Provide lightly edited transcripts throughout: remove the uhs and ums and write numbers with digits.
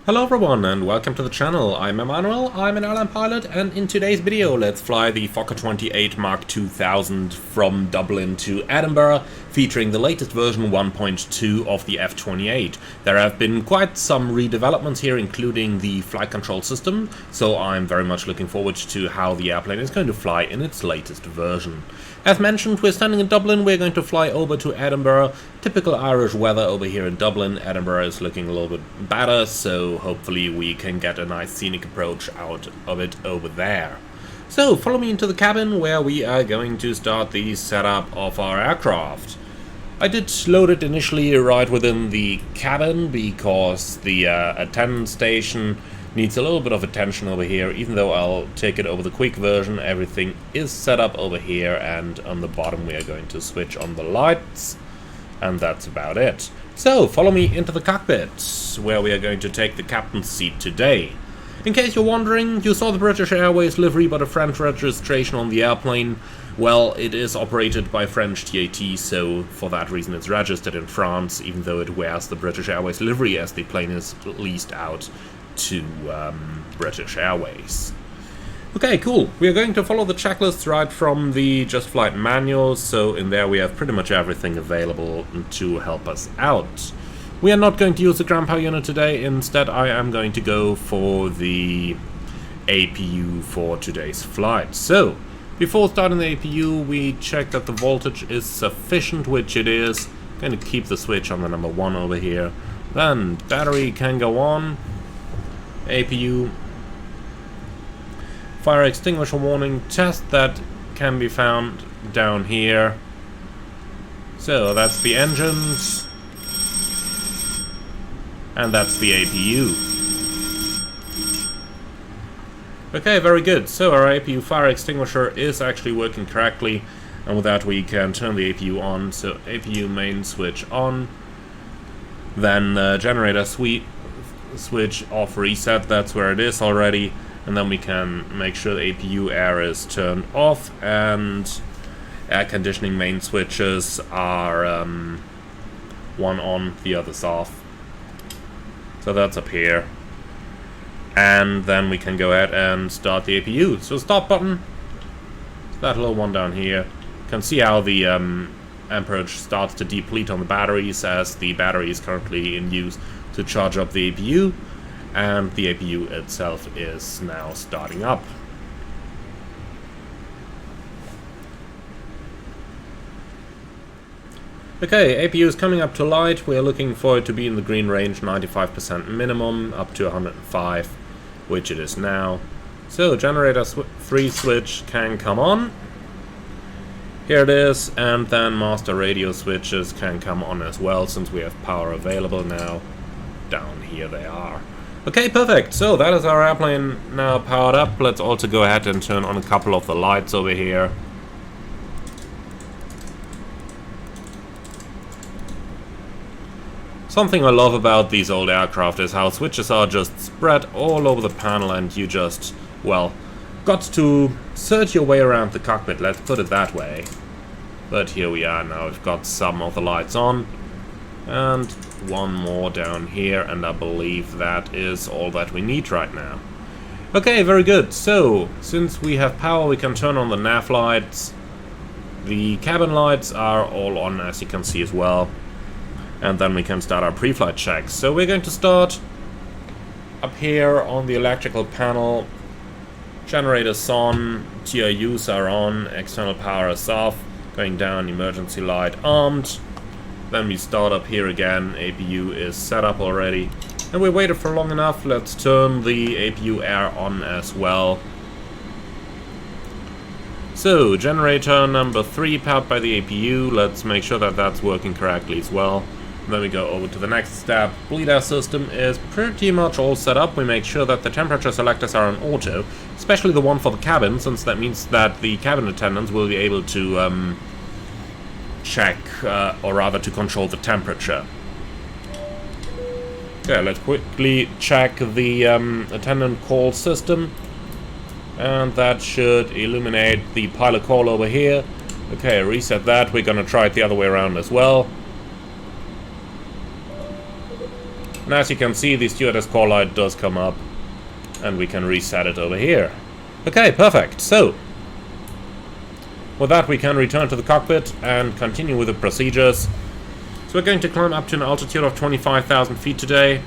Hello everyone and welcome to the channel. I'm Emmanuel, I'm an airline pilot, and in today's video let's fly the Fokker 28 Mark 2000 from Dublin to Edinburgh, featuring the latest version 1.2 of the F-28. There have been quite some redevelopments here, including the flight control system, so I'm very much looking forward to how the airplane is going to fly in its latest version. As mentioned, we're standing in Dublin, we're going to fly over to Edinburgh. Typical Irish weather over here in Dublin. Edinburgh is looking a little bit better, so hopefully we can get a nice scenic approach out of it over there. So follow me into the cabin where we are going to start the setup of our aircraft. I did load it initially right within the cabin because the attendant station needs a little bit of attention over here. Even though I'll take it over the quick version, everything is set up over here, and on the bottom we are going to switch on the lights, and that's about it. So follow me into the cockpit where we are going to take the captain's seat today. In case you're wondering, you saw the British Airways livery but a French registration on the airplane. Well, it is operated by French TAT, so for that reason it's registered in France, even though it wears the British Airways livery as the plane is leased out to British Airways. Okay, cool. We are going to follow the checklists right from the Just Flight manual, so in there we have pretty much everything available to help us out. We are not going to use the ground power unit today. Instead, I am going to go for the APU for today's flight. So, before starting the APU, we check that the voltage is sufficient, which it is. I'm going to keep the switch on the number 1 over here. Then, battery can go on. APU. Fire extinguisher warning test, that can be found down here. So that's the engines. And that's the APU. Okay, very good. So our APU fire extinguisher is actually working correctly. And with that we can turn the APU on. So APU main switch on. Then generator switch off reset, that's where it is already, and then we can make sure the APU air is turned off, and air conditioning main switches are one on, the other's off, so that's up here. And then we can go ahead and start the APU. So start button, that little one down here. You can see how the amperage starts to deplete on the batteries as the battery is currently in use to charge up the APU, and the APU itself is now starting up. Okay, APU is coming up to light. We are looking for it to be in the green range, 95% minimum, up to 105, which it is now. So generator 3 switch can come on. Here it is, and then master radio switches can come on as well, since we have power available now. Down here they are. Okay, perfect. So that is our airplane now powered up. Let's also go ahead and turn on a couple of the lights over here. Something I love about these old aircraft is how switches are just spread all over the panel, and you just, well, got to search your way around the cockpit, let's put it that way. But here we are now. We've got some of the lights on, and one more down here, and I believe that is all that we need right now. Okay, very good. So, since we have power, we can turn on the nav lights. The cabin lights are all on, as you can see as well. And then we can start our pre-flight checks. So we're going to start up here on the electrical panel. Generators on, TRUs are on, external power is off, going down, emergency light armed. Then we start up here again, APU is set up already. And we waited for long enough, let's turn the APU air on as well. So, generator number 3 powered by the APU, let's make sure that that's working correctly as well. And then we go over to the next step. Bleed air system is pretty much all set up. We make sure that the temperature selectors are on auto, especially the one for the cabin, since that means that the cabin attendants will be able to check, or rather to control the temperature. Okay, let's quickly check the attendant call system, and that should illuminate the pilot call over here. Okay, reset that. We're gonna try it the other way around as well. And as you can see, the stewardess call light does come up, and we can reset it over here. Okay, perfect. So, with that we can return to the cockpit and continue with the procedures. So we're going to climb up to an altitude of 25,000 feet today.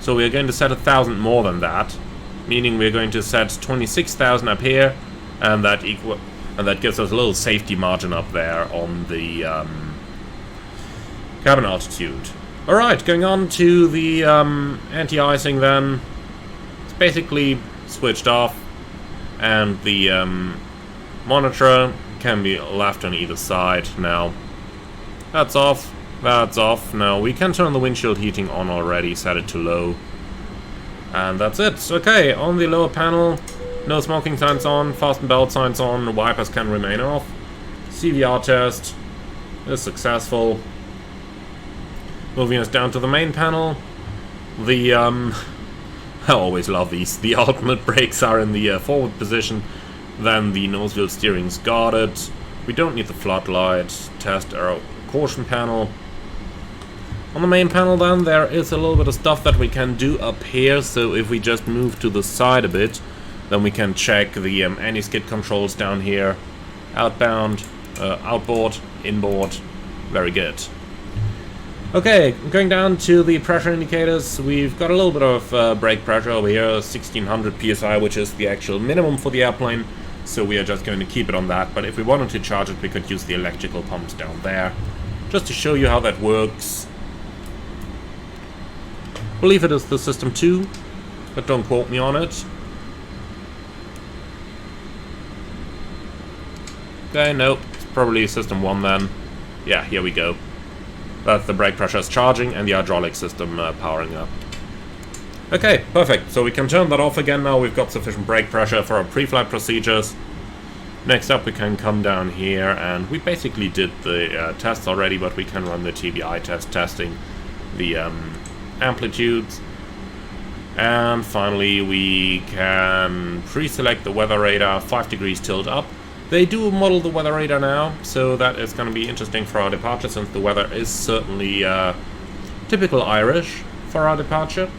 So we're going to set 1,000 more than that, meaning we're going to set 26,000 up here, and that gives us a little safety margin up there on the cabin altitude. Alright, going on to the anti-icing then. It's basically switched off, and the monitor can be left on either side now. That's off. That's off. Now we can turn the windshield heating on already, set it to low. And that's it. Okay, on the lower panel, no smoking signs on, fasten belt signs on, the wipers can remain off. CVR test is successful. Moving us down to the main panel, the I always love these. The ultimate brakes are in the forward position, then the nose wheel steering's guarded. We don't need the floodlight. Test our caution panel. On the main panel then, there is a little bit of stuff that we can do up here, so if we just move to the side a bit, then we can check the anti-skid controls down here. Outbound, outboard, inboard, very good. Okay, going down to the pressure indicators, we've got a little bit of brake pressure over here, 1600 psi, which is the actual minimum for the airplane, so we are just going to keep it on that, but if we wanted to charge it, we could use the electrical pumps down there, just to show you how that works. I believe it is the System 2, but don't quote me on it. Okay, nope, it's probably System 1 then. Yeah, here we go. That's the brake pressure is charging and the hydraulic system powering up. Okay, perfect. So we can turn that off again now. We've got sufficient brake pressure for our pre-flight procedures. Next up we can come down here, and we basically did the tests already, but we can run the TBI test, testing the amplitudes. And finally we can pre-select the weather radar, 5 degrees tilt up. They do model the weather radar now, so that is going to be interesting for our departure, since the weather is certainly typical Irish for our departure.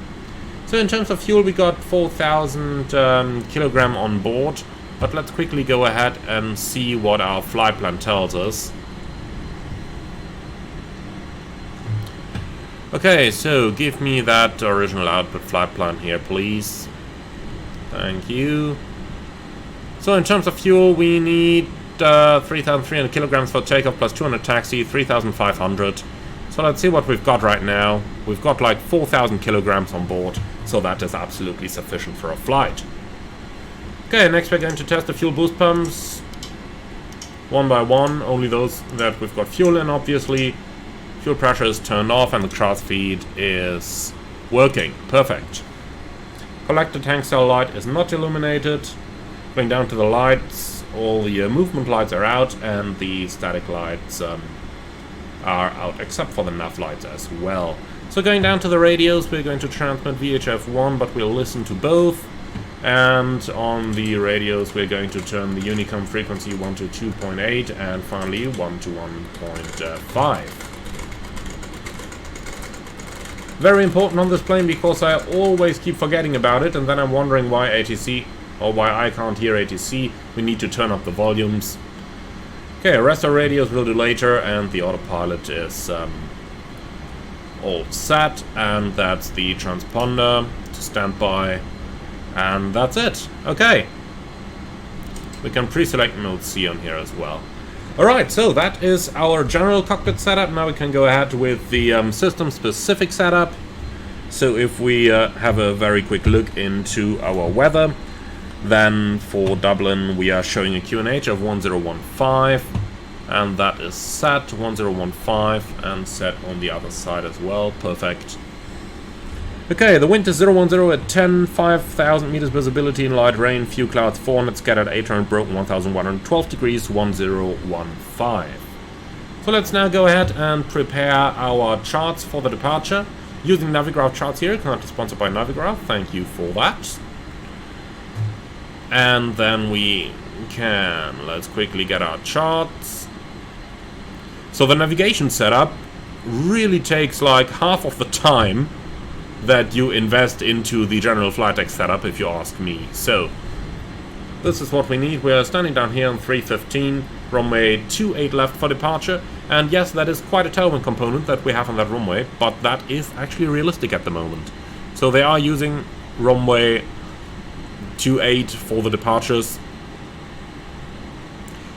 So in terms of fuel, we got 4,000 kilogram on board, but let's quickly go ahead and see what our flight plan tells us. Okay, so give me that original output flight plan here, please. Thank you. So in terms of fuel, we need 3,300 kilograms for takeoff plus 200 taxi, 3,500. So let's see what we've got right now. We've got like 4,000 kilograms on board, so that is absolutely sufficient for a flight. Okay, next we're going to test the fuel boost pumps. One by one, only those that we've got fuel in, obviously. Fuel pressure is turned off and the cross feed is working. Perfect. Collector tank cell light is not illuminated. Going down to the lights, all the movement lights are out, and the static lights are out, except for the nav lights as well. So going down to the radios, we're going to transmit VHF 1, but we'll listen to both. And on the radios, we're going to turn the Honeycomb frequency 1 to 2.8, and finally 1 to 1.5. Very important on this plane, because I always keep forgetting about it, and then I'm wondering why ATC... or why I can't hear ATC. We need to turn up the volumes. Okay, rest of radios we'll do later, and the autopilot is all set, and that's the transponder to stand by, and that's it. Okay, we can pre-select mode C on here as well. Alright, so that is our general cockpit setup. Now we can go ahead with the system-specific setup. So if we have a very quick look into our weather, then for Dublin we are showing a QNH of 1015, and that is set to 1015 and set on the other side as well. Perfect. Okay, the wind is 010 at 10, 5,000 meters visibility in light rain, few clouds, 400 scattered, 800 broken, 1,112 degrees, 1015. So let's now go ahead and prepare our charts for the departure. Using Navigraph charts here, currently sponsored by Navigraph, thank you for that. And then we can, let's quickly get our charts. So the navigation setup really takes like half of the time that you invest into the general flight deck setup, if you ask me. So, this is what we need. We're standing down here on 315, runway 28 left for departure. And yes, that is quite a tailwind component that we have on that runway, but that is actually realistic at the moment. So they are using runway 28 for the departures.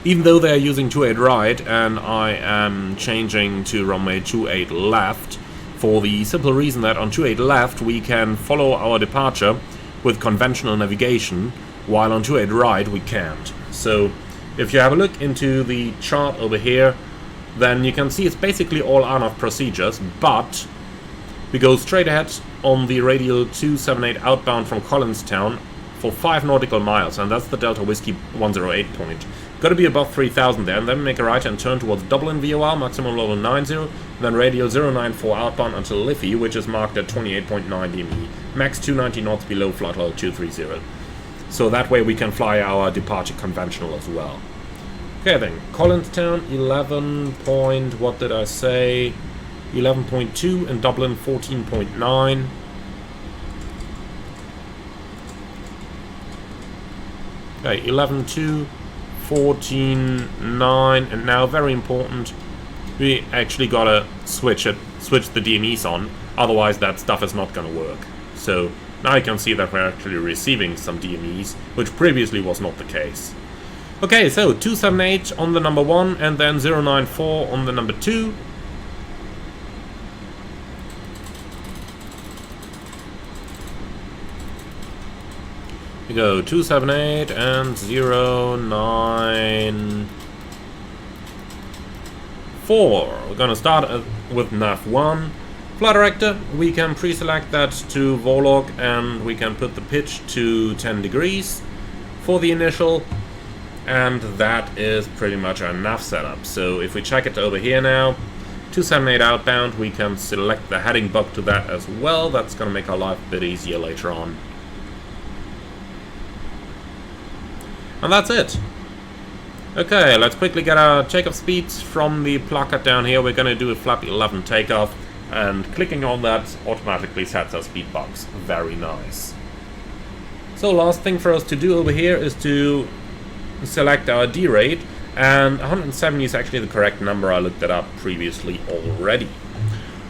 Even though they are using 28 right, and I am changing to runway 28 left, for the simple reason that on 28 left we can follow our departure with conventional navigation, while on 28 right we can't. So if you have a look into the chart over here, then you can see it's basically all on-off procedures, but we go straight ahead on the radial 278 outbound from Collinstown for 5 nautical miles, and that's the Delta Whiskey 108 point. Got to be above 3,000 there, and then make a right-hand turn towards Dublin VOR, maximum level 90, then radial 094 outbound until Liffey, which is marked at 28.9 DME, max 290 knots below flight level 230. So that way we can fly our departure conventional as well. Okay then, Collinstown 11 point, what did I say, 11.2, and Dublin 14.9. Okay, 11.2, 14.9, and now very important, we actually gotta switch the DMEs on, otherwise that stuff is not gonna work. So now you can see that we're actually receiving some DMEs, which previously was not the case. Okay, so 278 on the number 1, and then 094 on the number 2. We go 278 and 094. We're gonna start with nav 1. Flight director, we can pre-select that to Warthog, and we can put the pitch to 10 degrees for the initial. And that is pretty much our nav setup. So if we check it over here now, 278 outbound, we can select the heading bug to that as well. That's going to make our life a bit easier later on. And that's it. Okay, let's quickly get our takeoff speeds from the placard down here. We're going to do a flap 11 takeoff, and clicking on that automatically sets our speed box. Very nice. So last thing for us to do over here is to select our D rate, and 170 is actually the correct number. I looked that up previously already.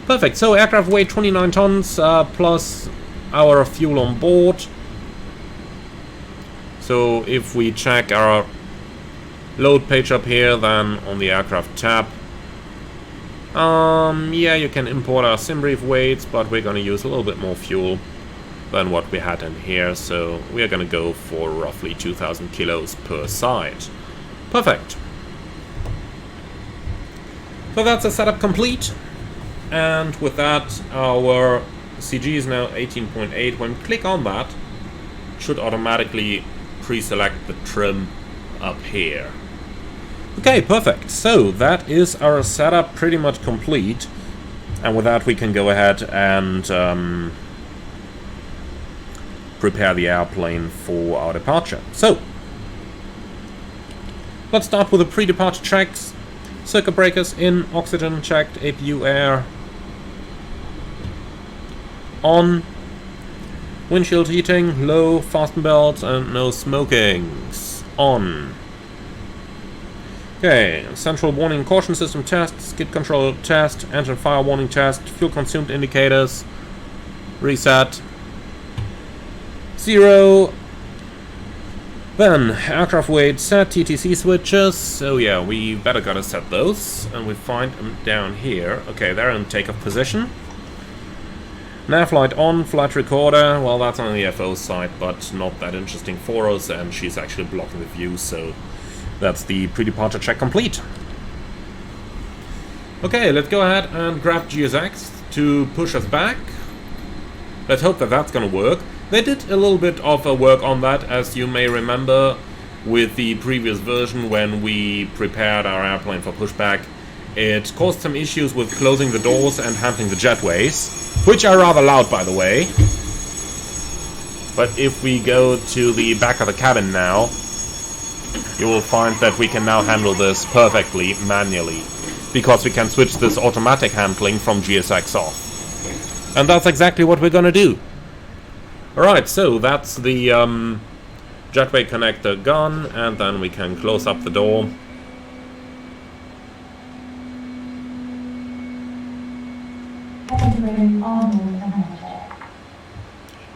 Perfect. So aircraft weight 29 tons plus our fuel on board. So if we check our load page up here, then on the aircraft tab, yeah, you can import our SimBrief weights, but we're going to use a little bit more fuel than what we had in here, so we are going to go for roughly 2,000 kilos per side. Perfect. So that's the setup complete, and with that our CG is now 18.8. When we click on that, it should automatically pre-select the trim up here. Okay, perfect. So that is our setup pretty much complete, and with that we can go ahead and prepare the airplane for our departure. So let's start with the pre-departure checks. Circuit breakers in, oxygen checked, APU air on, windshield heating low, fasten belts, and no smokings on. Okay, central warning caution system test, skid control test, engine fire warning test, fuel consumed indicators reset 0. Then aircraft weight set, TTC switches. So yeah, we better gotta set those, and we find them down here. Okay, they're in takeoff position. Nav light on, flight recorder. Well, that's on the FO side, but not that interesting for us, and she's actually blocking the view, so that's the pre-departure check complete. Okay, let's go ahead and grab GSX to push us back. Let's hope that that's gonna work. They did a little bit of work on that, as you may remember, with the previous version when we prepared our airplane for pushback. It caused some issues with closing the doors and handling the jetways, which are rather loud, by the way. But if we go to the back of the cabin now, you will find that we can now handle this perfectly manually. because we can switch this automatic handling from GSX off. And that's exactly what we're gonna do. Alright, so that's the jetway connector gone, and then we can close up the door.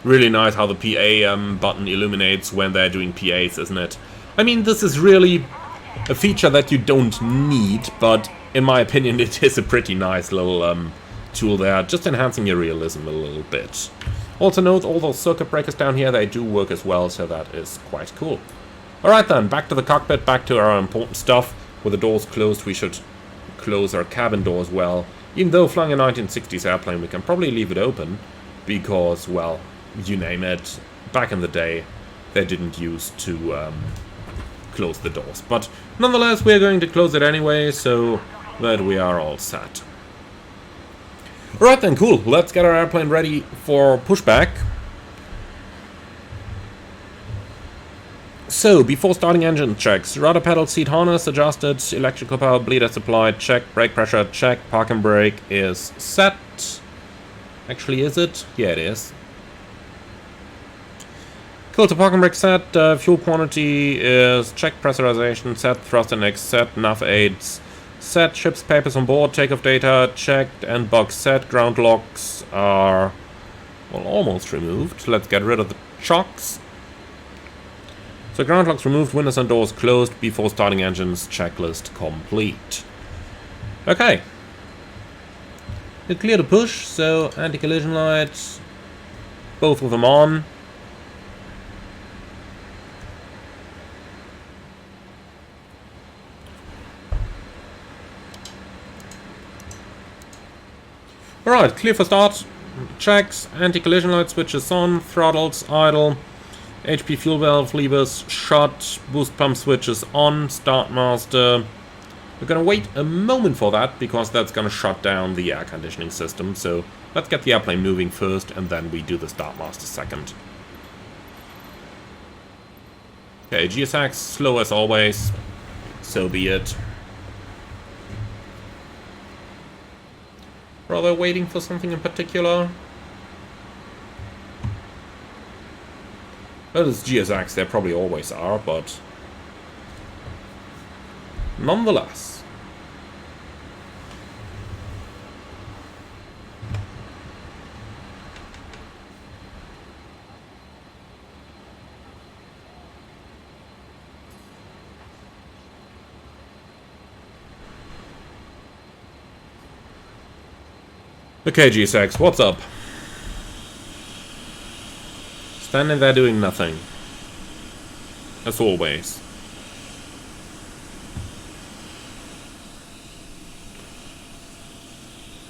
Really nice how the PA button illuminates when they're doing PAs, isn't it? I mean, this is really a feature that you don't need, but in my opinion it is a pretty nice little tool there, just enhancing your realism a little bit. Also note all those circuit breakers down here, they do work as well, so that is quite cool. Alright then, back to the cockpit, back to our important stuff. With the doors closed, we should close our cabin door as well. Even though flying a 1960s airplane, we can probably leave it open, because, well, you name it, back in the day, they didn't use to close the doors. But nonetheless, we're going to close it anyway, so that we are all set. Alright then, cool. Let's get our airplane ready for pushback. So, before starting engine checks, rudder pedal seat harness adjusted, electrical power bleeder supplied, check, brake pressure check, park and brake is set. Actually, is it? Yeah, it is. Cool, to park and brake set, fuel quantity is check, pressurization set, thrust index set, nav aids set, ship's papers on board, takeoff data checked, and box set. Ground locks are, well, almost removed. Let's get rid of the chocks. So ground locks removed, windows and doors closed, before starting engines, checklist complete. Okay. We're clear to push, so anti-collision lights, both of them on. Alright, clear for start. Checks, anti-collision light switches on, throttles idle, HP fuel valve levers shut, boost pump switches on, Startmaster. We're gonna wait a moment for that, because that's gonna shut down the air conditioning system, so let's get the airplane moving first, and then we do the Startmaster second. Okay, GSX, slow as always, so be it. Rather waiting for something in particular. Well, it's GSX, they probably always are, but nonetheless. Okay, GSX, what's up? Standing there doing nothing. As always.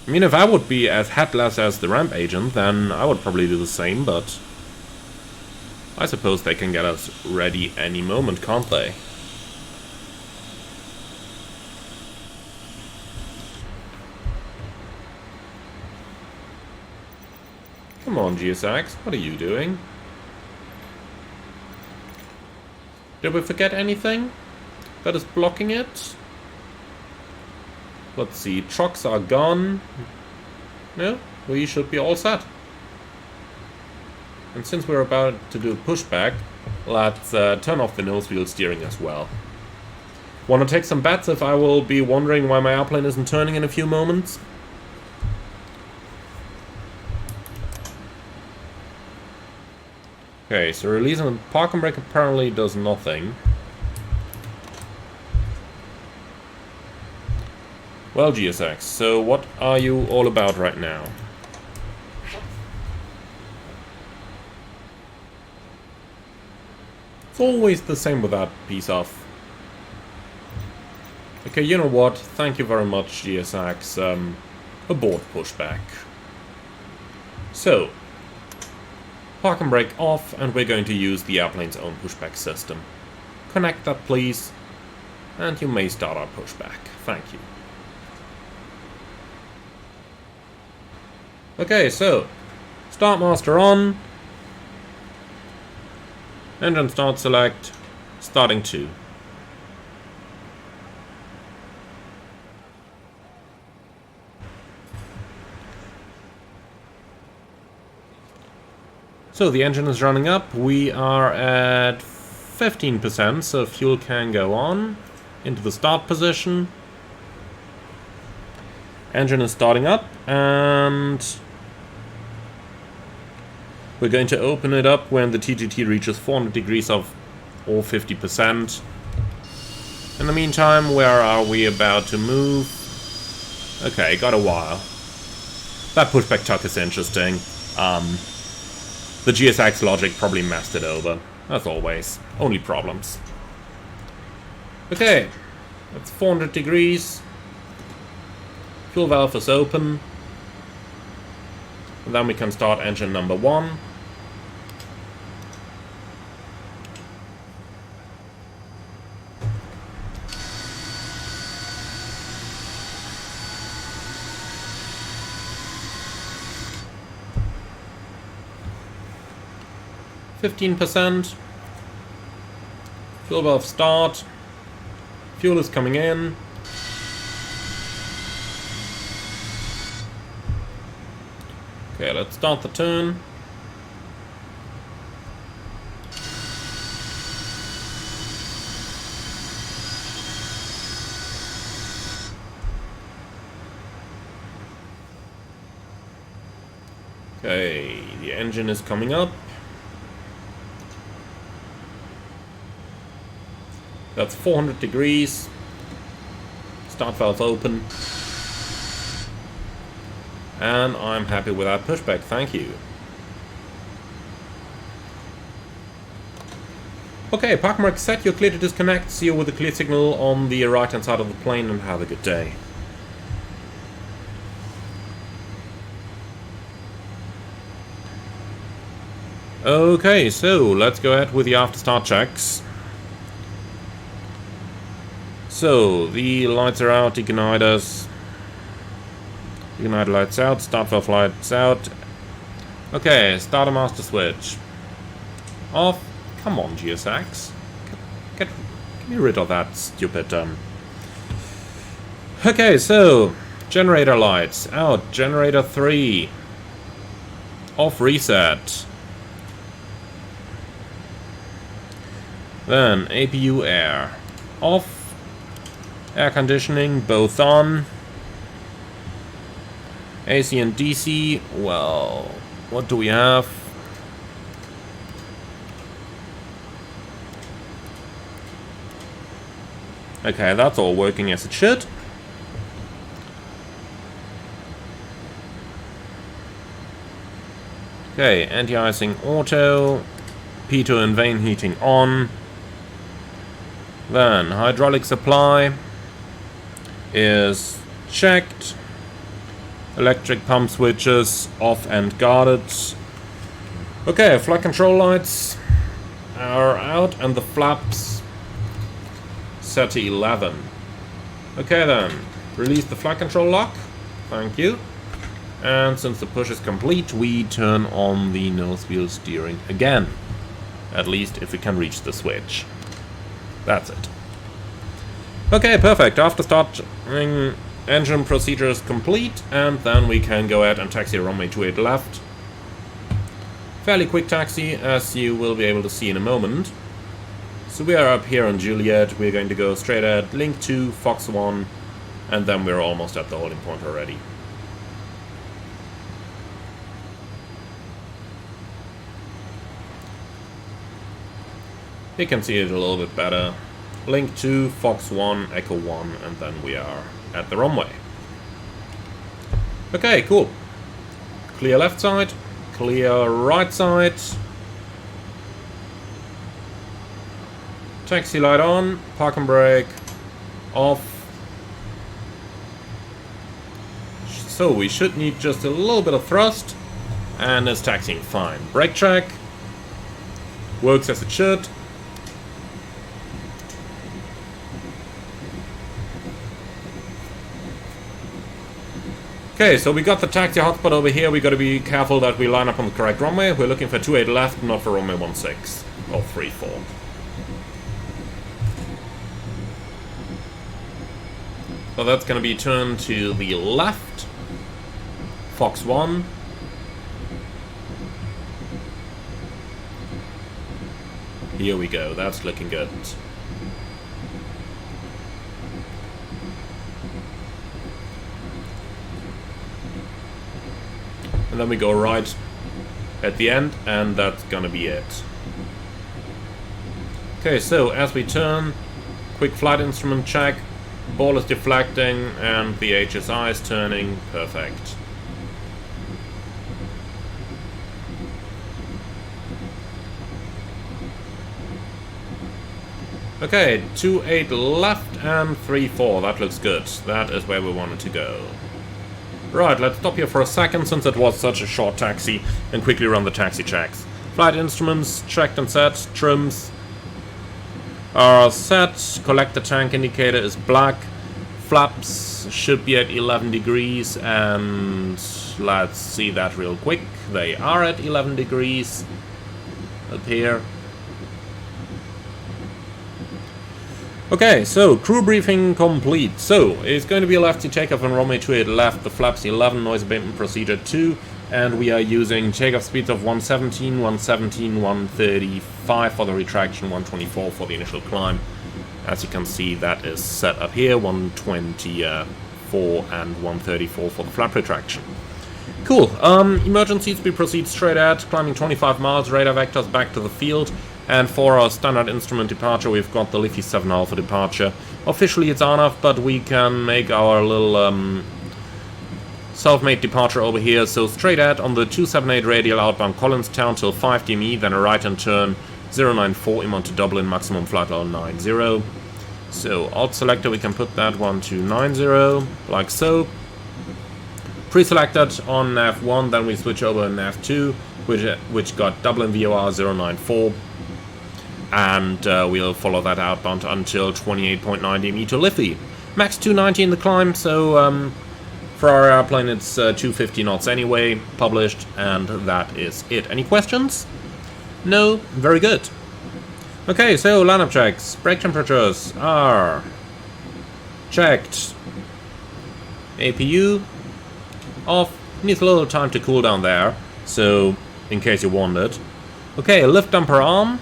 I mean, if I would be as headless as the ramp agent, then I would probably do the same, but I suppose they can get us ready any moment, can't they? Come on, GSX, what are you doing? Did we forget anything that is blocking it? Let's see, trucks are gone. No, we should be all set. And since we're about to do pushback, let's turn off the nose wheel steering as well. Wanna take some bets if I will be wondering why my airplane isn't turning in a few moments? Okay, so releasing the park and brake apparently does nothing. Well, GSX, so what are you all about right now? It's always the same with that piece of... Okay, you know what? Thank you very much, GSX. Abort pushback. So, park and brake off, and we're going to use the airplane's own pushback system. Connect that, please, and you may start our pushback. Thank you. Okay, so, Startmaster on, engine start select, starting 2. So the engine is running up. We are at 15%, so fuel can go on into the start position. Engine is starting up, and we're going to open it up when the TGT reaches 400 degrees of or 50%. In the meantime, where are we about to move? Okay, got a while. That pushback tuck is interesting. The GSX logic probably messed it over. As always. Only problems. Okay. That's 400 degrees. Fuel valve is open. And then we can start engine number 1. %. Fuel valve start. Fuel is coming in. Okay, let's start the turn. Okay, the engine is coming up. That's 400 degrees. Start valve open. And I'm happy with that pushback, thank you. Okay, park mark set, you're clear to disconnect. See you with a clear signal on the right hand side of the plane, and have a good day. Okay, so let's go ahead with the after start checks. So, the lights are out, igniters. Igniter lights out, start valve lights out. Okay, starter master switch. Off. Come on, GSX. Get me rid of that stupid... Okay, so, generator lights out, generator 3. Off reset. Then, APU air. Off. Air conditioning, both on. AC and DC, well, what do we have? Okay, that's all working as it should. Okay, anti-icing auto. Pitot and vane heating on. Then, hydraulic supply is checked. Electric pump switches off and guarded. Okay, flight control lights are out and the flaps set to 11. Okay then, release the flight control lock. Thank you. And since the push is complete, we turn on the nose wheel steering again. At least if we can reach the switch. That's it. Okay, perfect. After starting, engine procedure is complete, and then we can go ahead and taxi runway 28 left. Fairly quick taxi, as you will be able to see in a moment. So we are up here on Juliet. We're going to go straight at Link 2, Fox 1, and then we're almost at the holding point already. You can see it a little bit better. Link 2, Fox 1, Echo 1, and then we are at the runway. Okay, cool. Clear left side, clear right side. Taxi light on, park and brake off. So we should need just a little bit of thrust, and it's taxiing fine. Brake track works as it should. Okay, so we got the taxi hotspot over here. We got to be careful that we line up on the correct runway. We're looking for 28 left, not for runway 16 or 34. So that's going to be turned to the left. Fox 1. Here we go, that's looking good. And then we go right at the end, and that's gonna be it. Okay, so as we turn, quick flight instrument check, ball is deflecting, and the HSI is turning. Perfect. Okay, 2-8 left and 3-4, that looks good. That is where we wanted to go. Right, let's stop here for a second since it was such a short taxi and quickly run the taxi checks. Flight instruments checked and set, trims are set, collector tank indicator is black, flaps should be at 11 degrees, and let's see that real quick. They are at 11 degrees up here. Okay, so crew briefing complete. So it's going to be a lefty takeoff on runway 28 left, the flaps 11, noise abatement procedure 2, and we are using takeoff speeds of 117, 117, 135 for the retraction, 124 for the initial climb. As you can see, that is set up here, 124 and 134 for the flap retraction. Cool. Emergencies, we proceed straight at, climbing 25 miles, radar vectors back to the field. And for our standard instrument departure, we've got the Liffey 7 Alpha departure. Officially it's ANAV, but we can make our little self-made departure over here. So straight at on the 278 radial outbound Collinstown till 5 DME, then a right-hand turn 094 IMON to Dublin, maximum flight level 90. So alt selector, we can put that one to 90, like so. Pre-selected on nav1, then we switch over to nav2, which got Dublin VOR 094. And we'll follow that outbound until 28.9 DME to Liffey. Max 290 in the climb, so for our airplane it's 250 knots anyway, published, and that is it. Any questions? No? Very good. Okay, so lineup checks. Brake temperatures are checked. APU off. Needs a little time to cool down there, so in case you wondered. Okay, lift damper arm.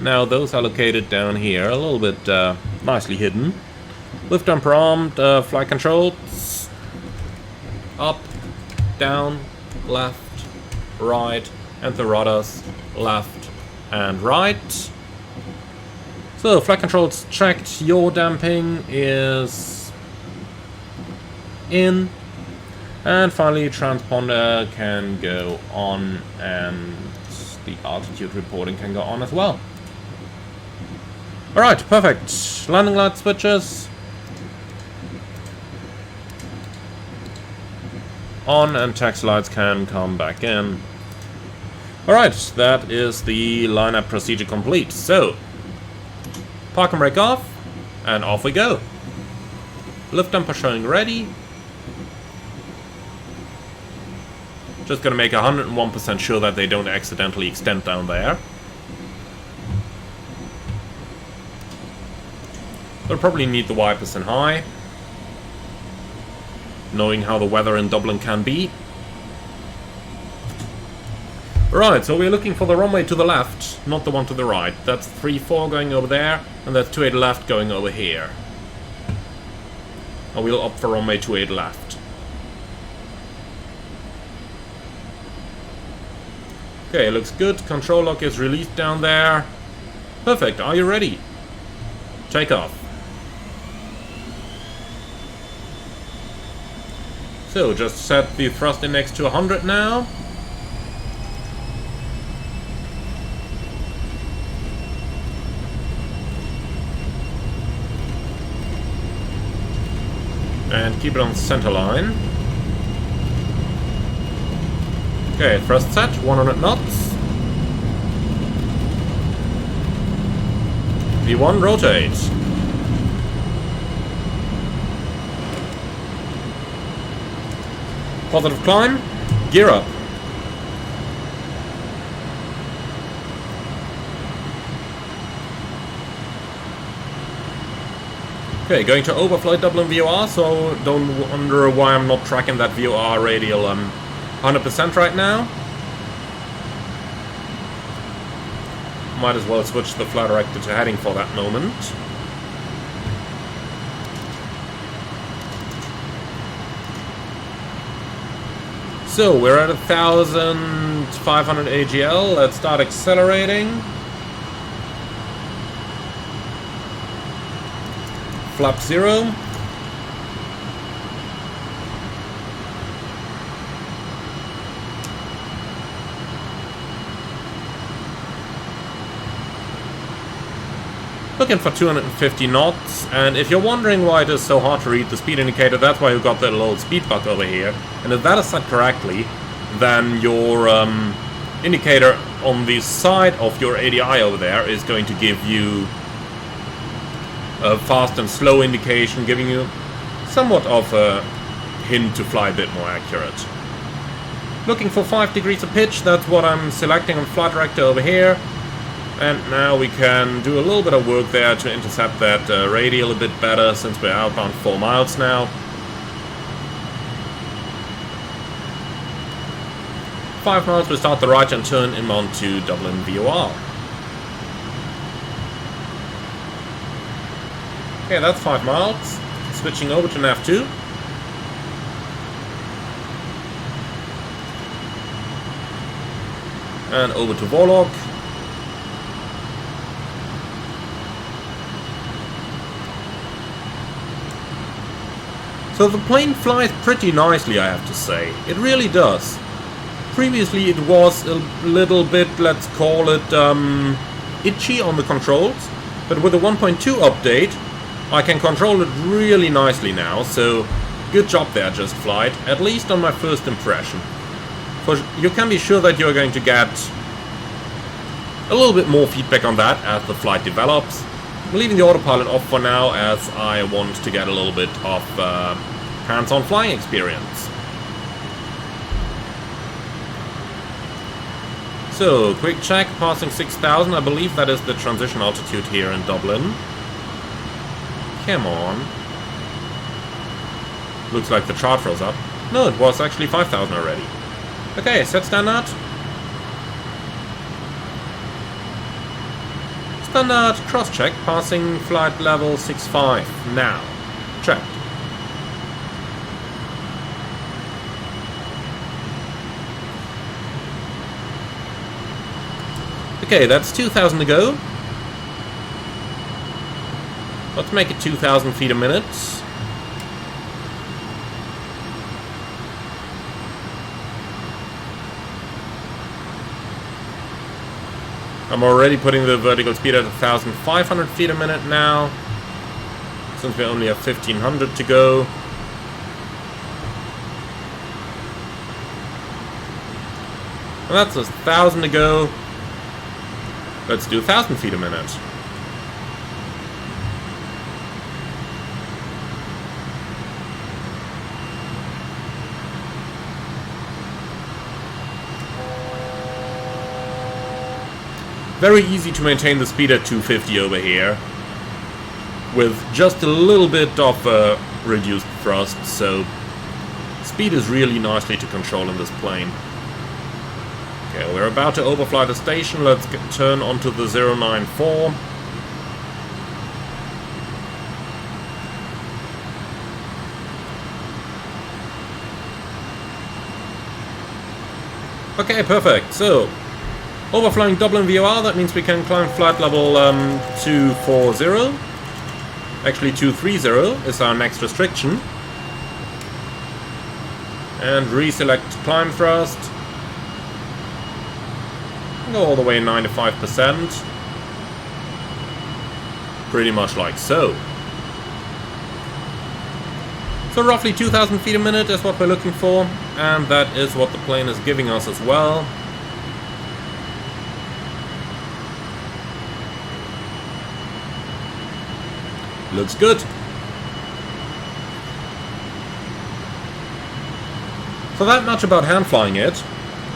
Now those are located down here, a little bit nicely hidden. Lift damper arm, flight control, up, down, left, right, and the rudders left and right. So flight controls checked, yaw damping is in, and finally transponder can go on, and the altitude reporting can go on as well. Alright, perfect. Landing light switches on, and taxi lights can come back in. Alright, that is the lineup procedure complete. So, park and brake off, and off we go. Lift damper showing ready. Just gonna make 101% sure that they don't accidentally extend down there. We'll probably need the wipers in high, knowing how the weather in Dublin can be. Right, so we're looking for the runway to the left, not the one to the right. That's 3-4 going over there, and that's 28 left going over here. And we'll opt for runway 28 left. Okay, looks good. Control lock is released down there. Perfect, are you ready? Take off. So, just set the thrust index to 100 now. And keep it on center line. Okay, thrust set, 100 knots. V1 rotate. Positive climb, gear up. Okay, going to overfly Dublin VOR, so don't wonder why I'm not tracking that VOR radial 100% right now. might as well switch the flight director to heading for that moment. So we're at 1,500 AGL. Let's start accelerating. Flap 0. Looking for 250 knots, and if you're wondering why it is so hard to read the speed indicator, that's why you've got that little speed bug over here. And if that is set correctly, then your indicator on the side of your ADI over there is going to give you a fast and slow indication, giving you somewhat of a hint to fly a bit more accurate. Looking for 5 degrees of pitch, that's what I'm selecting on flight director over here. And now we can do a little bit of work there to intercept that radial a bit better, since we're outbound 4 miles now. 5 miles, we start the right-hand turn inbound to Dublin VOR. Okay, that's 5 miles. Switching over to nav 2. And over to Warthog. So the plane flies pretty nicely, I have to say. It really does. Previously it was a little bit, let's call it, itchy on the controls. But with the 1.2 update, I can control it really nicely now. So good job there, Just Flight, at least on my first impression. For you can be sure that you're going to get a little bit more feedback on that as the flight develops. I'm leaving the autopilot off for now, as I want to get a little bit of hands-on flying experience. So, quick check, passing 6,000. I believe that is the transition altitude here in Dublin. Come on. Looks like the chart froze up. No, it was actually 5,000 already. Okay, set standard. Standard cross-check, passing flight level 65. Now, checked. Okay, that's 2,000 to go. Let's make it 2,000 feet a minute. I'm already putting the vertical speed at 1,500 feet a minute now, since we only have 1,500 to go. And that's 1,000 to go. Let's do 1,000 feet a minute. Very easy to maintain the speed at 250 over here, with just a little bit of reduced thrust, so speed is really nicely to control in this plane. Okay, we're about to overfly the station. Let's turn onto the 094. Okay, perfect. So, overflying Dublin VOR, that means we can climb flight level 240. Actually, 230 is our next restriction. And reselect climb thrust. Go all the way 95%. Pretty much like so. So roughly 2,000 feet a minute is what we're looking for. And that is what the plane is giving us as well. Looks good. So that much about hand flying it.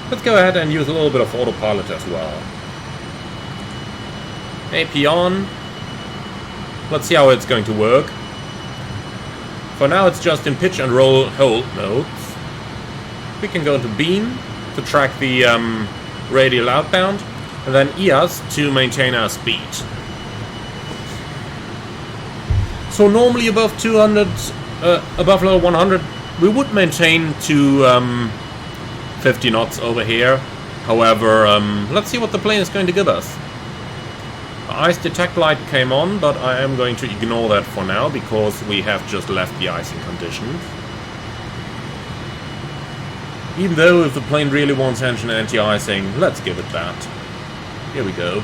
Let's go ahead and use a little bit of autopilot as well. AP on. Let's see how it's going to work. For now it's just in pitch and roll hold modes. We can go into beam to track the radial outbound. and then EAS to maintain our speed. So normally above 200, above level 100, we would maintain to 50 knots over here. However, let's see what the plane is going to give us. The ice detect light came on, but I am going to ignore that for now because we have just left the icing conditions. Even though if the plane really wants engine anti-icing, let's give it that. Here we go.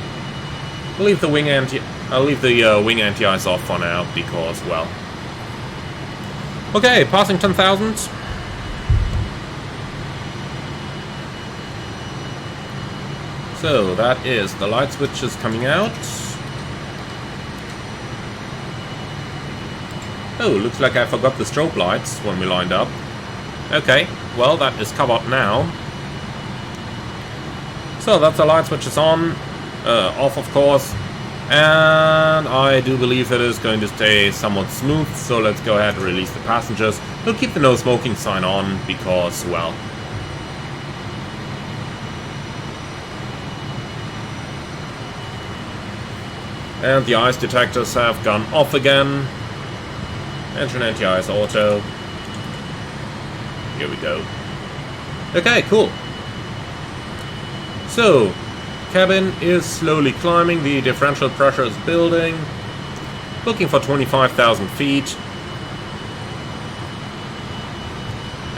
I'll leave the wing anti-ice off for now because, well. Okay, passing 10,000. So that is the light switches coming out. Oh, looks like I forgot the strobe lights when we lined up. Okay, well that is covered now. So that's the light switches on, off of course, and I do believe it is going to stay somewhat smooth, so let's go ahead and release the passengers. We'll keep the no smoking sign on because, well... And the ice detectors have gone off again. Engine anti-ice auto. Here we go. Okay, cool. So, cabin is slowly climbing, the differential pressure is building. Looking for 25,000 feet.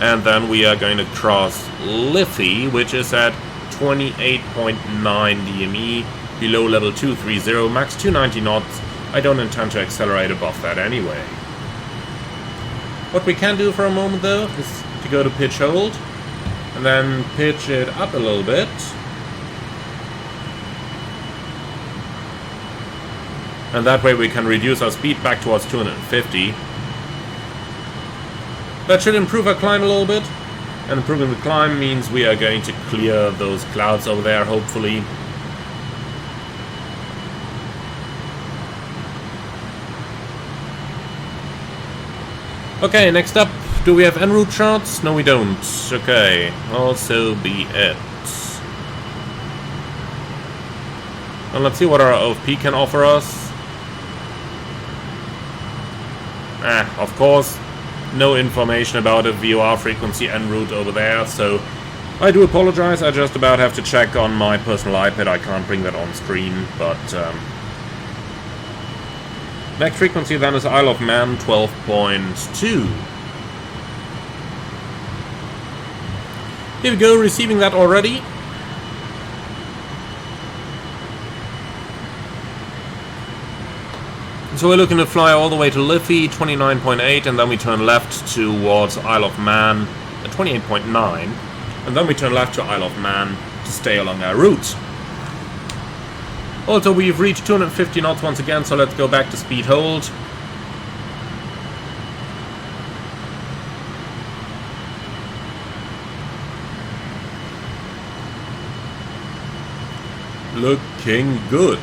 And then we are going to cross Liffey, which is at 28.9 DME, below level 230, max 290 knots. I don't intend to accelerate above that anyway. What we can do for a moment though is to go to pitch hold and then pitch it up a little bit. And that way we can reduce our speed back towards 250. That should improve our climb a little bit. And improving the climb means we are going to clear those clouds over there, hopefully. Okay, next up, do we have en route charts? No, we don't. Okay, well, so be it. And let's see what our OFP can offer us. Of course, no information about a VOR frequency en route over there, so I do apologize. I just about have to check on my personal iPad. I can't bring that on screen, but next frequency then is Isle of Man 12.2. Here we go, receiving that already. So we're looking to fly all the way to Liffey, 29.8, and then we turn left towards Isle of Man at 28.9, and then we turn left to Isle of Man to stay along our route. Also, we've reached 250 knots once again, so let's go back to speed hold. Looking good.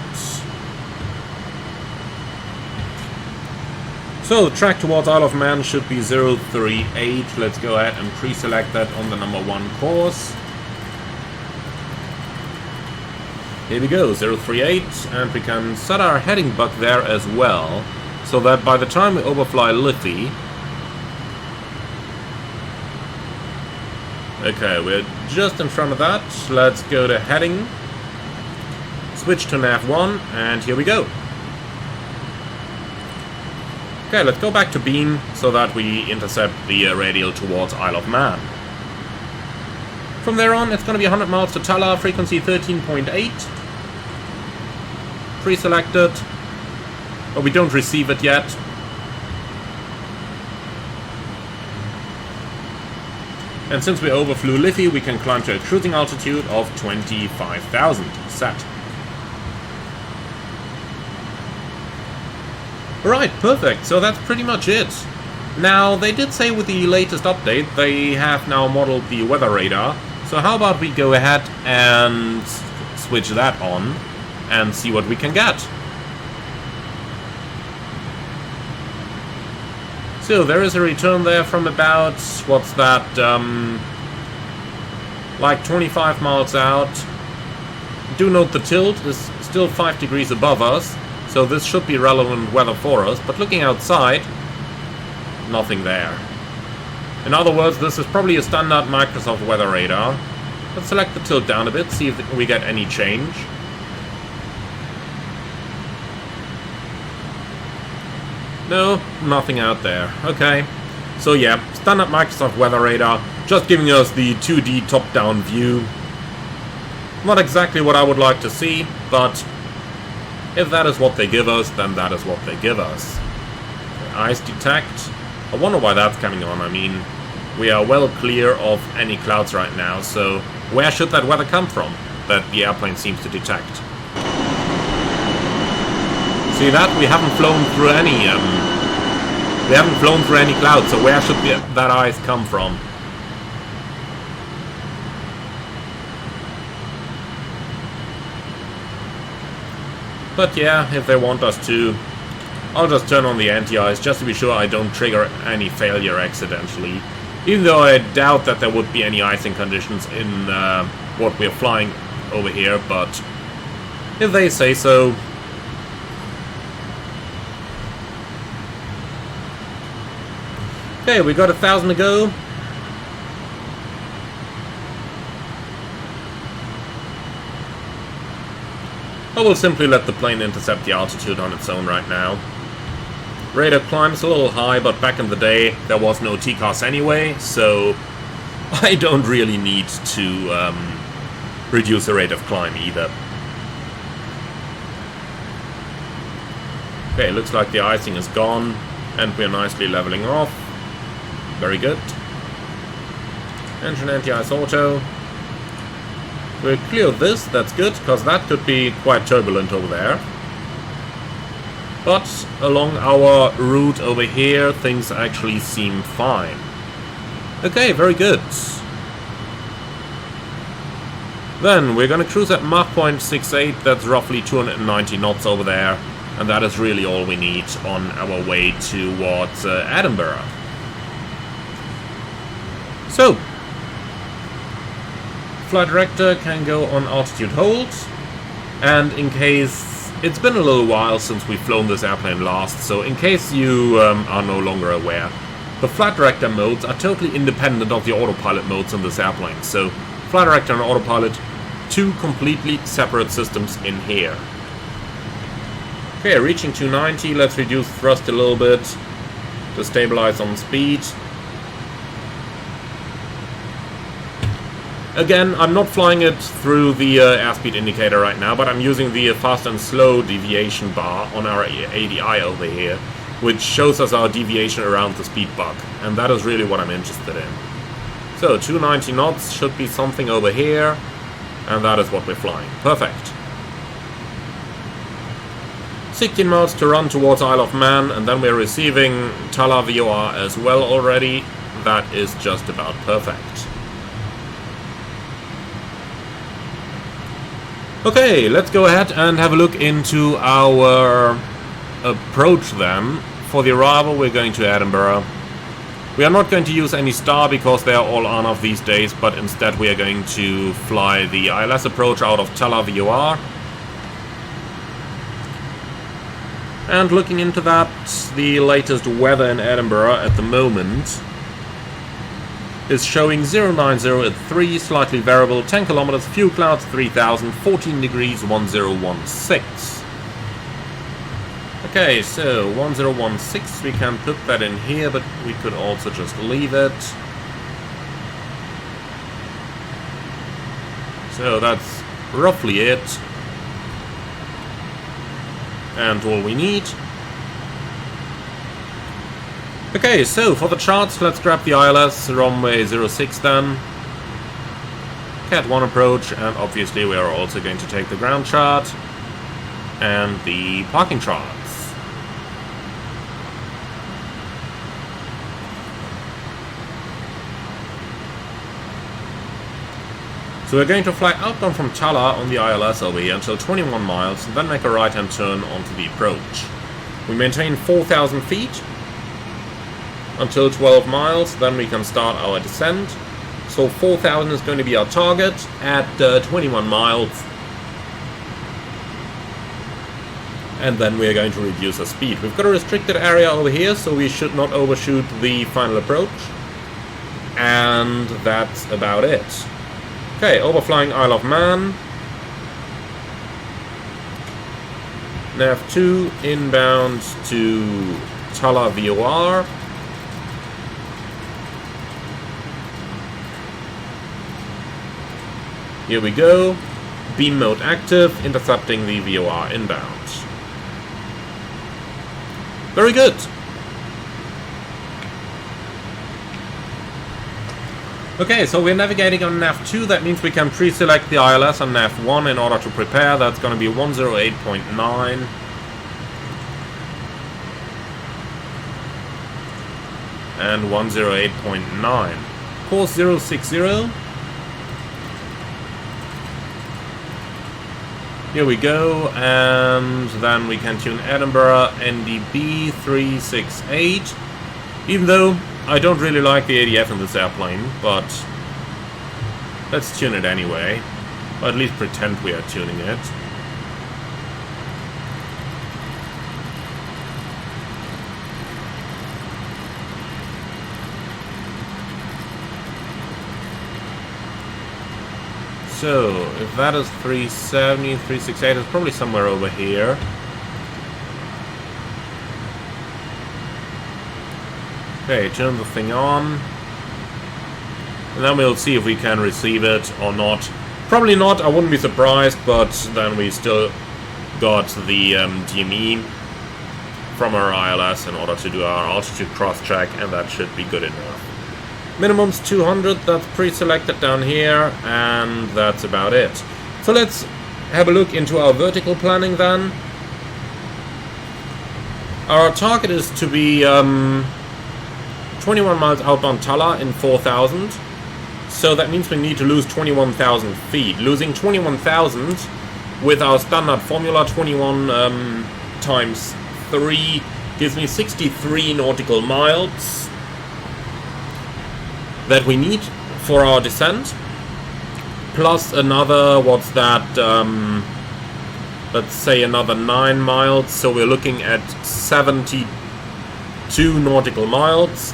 So, the track towards Isle of Man should be 038. Let's go ahead and pre-select that on the number 1 course. Here we go, 038, and we can set our heading buck there as well, so that by the time we overfly Liffey... Okay, we're just in front of that. Let's go to heading, switch to nav 1, and here we go. Okay, let's go back to beam, so that we intercept the radial towards Isle of Man. From there on, it's going to be 100 miles to Tala, frequency 13.8. Pre-selected, but we don't receive it yet. And since we overflew Liffey, we can climb to a cruising altitude of 25,000. Set. Right, perfect. So that's pretty much it. Now, they did say with the latest update, they have now modeled the weather radar. So how about we go ahead and switch that on and see what we can get. So there is a return there from about, what's that, like 25 miles out. Do note the tilt is still 5 degrees above us, so this should be relevant weather for us, but looking outside, nothing there. In other words, this is probably a standard Microsoft weather radar. Let's select the tilt down a bit, see if we get any change. No, nothing out there. Okay. So yeah, standard Microsoft weather radar, just giving us the 2D top-down view. Not exactly what I would like to see, but if that is what they give us, then that is what they give us. Ice detect. I wonder why that's coming on. I mean, we are well clear of any clouds right now, so where should that weather come from that the airplane seems to detect? See that? We haven't flown through any clouds, so where should that ice come from? But yeah, if they want us to, I'll just turn on the anti-ice just to be sure I don't trigger any failure accidentally. Even though I doubt that there would be any icing conditions in what we're flying over here, but if they say so. Okay, we got 1,000 to go. I will simply let the plane intercept the altitude on its own right now. Rate of climb is a little high, but back in the day there was no TCAS anyway, so I don't really need to reduce the rate of climb either. Okay, looks like the icing is gone, and we're nicely leveling off. Very good. Engine anti-ice auto. We'll clear this, that's good, because that could be quite turbulent over there. But along our route over here, things actually seem fine. Okay, very good. Then we're gonna cruise at Mach 0.68, that's roughly 290 knots over there. And that is really all we need on our way towards Edinburgh. So, flight director can go on altitude hold, and in case, it's been a little while since we've flown this airplane last, so in case you are no longer aware, the flight director modes are totally independent of the autopilot modes in this airplane. So, flight director and autopilot, two completely separate systems in here. Okay, reaching 290, let's reduce thrust a little bit to stabilize on speed. Again, I'm not flying it through the airspeed indicator right now, but I'm using the fast and slow deviation bar on our ADI over here, which shows us our deviation around the speed bug, and that is really what I'm interested in. So, 290 knots should be something over here, and that is what we're flying. Perfect. 16 miles to run towards Isle of Man, and then we're receiving Tala VOR as well already. That is just about perfect. Okay, let's go ahead and have a look into our approach then. For the arrival, we're going to Edinburgh. We are not going to use any star because they are all on off these days, but instead we are going to fly the ILS approach out of Tala VOR. And looking into that, the latest weather in Edinburgh at the moment is showing 090 at 3, slightly variable, 10 kilometers, few clouds, 3000, 14 degrees, 1016. Okay, so 1016, we can put that in here, but we could also just leave it. So that's roughly it. And all we need. Okay, so for the charts, let's grab the ILS, runway 06 then. Cat 1 approach, and obviously we are also going to take the ground chart and the parking charts. So we're going to fly outbound from Tala on the ILS over here until 21 miles, and then make a right-hand turn onto the approach. We maintain 4,000 feet until 12 miles, then we can start our descent. So 4,000 is going to be our target at 21 miles. and then we are going to reduce our speed. We've got a restricted area over here, so we should not overshoot the final approach. And that's about it. Okay, overflying Isle of Man. Nav 2 inbound to Tala VOR. Here we go. Beam mode active, intercepting the VOR inbound. Very good. Okay, so we're navigating on nav 2. That means we can pre-select the ILS on nav 1 in order to prepare. That's going to be 108.9. And 108.9. Course 060. Here we go, and then we can tune Edinburgh NDB 368. Even though I don't really like the ADF in this airplane, but let's tune it anyway. Or at least pretend we are tuning it. So, if that is 370, 368, it's probably somewhere over here. Okay, turn the thing on. And then we'll see if we can receive it or not. Probably not, I wouldn't be surprised, but then we still got the DME from our ILS in order to do our altitude cross-check, and that should be good enough. Minimum's 200, that's pre-selected down here, and that's about it. So let's have a look into our vertical planning then. Our target is to be 21 miles outbound Tala in 4,000. So that means we need to lose 21,000 feet. Losing 21,000 with our standard formula, 21 times 3, gives me 63 nautical miles that we need for our descent, plus another, what's that, let's say another 9 miles, so we're looking at 72 nautical miles.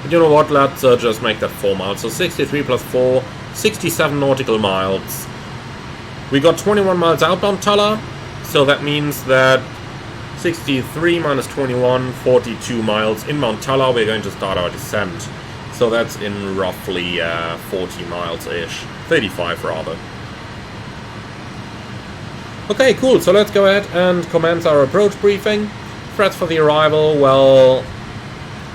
But you know what, let's just make that 4 miles, so 63 plus 4, 67 nautical miles. We got 21 miles outbound Tala, so that means that 63 minus 21, 42 miles. Inbound Tala, we're going to start our descent. So that's in roughly 40 miles-ish. 35 rather. Okay, cool. So let's go ahead and commence our approach briefing. Threats for the arrival, well,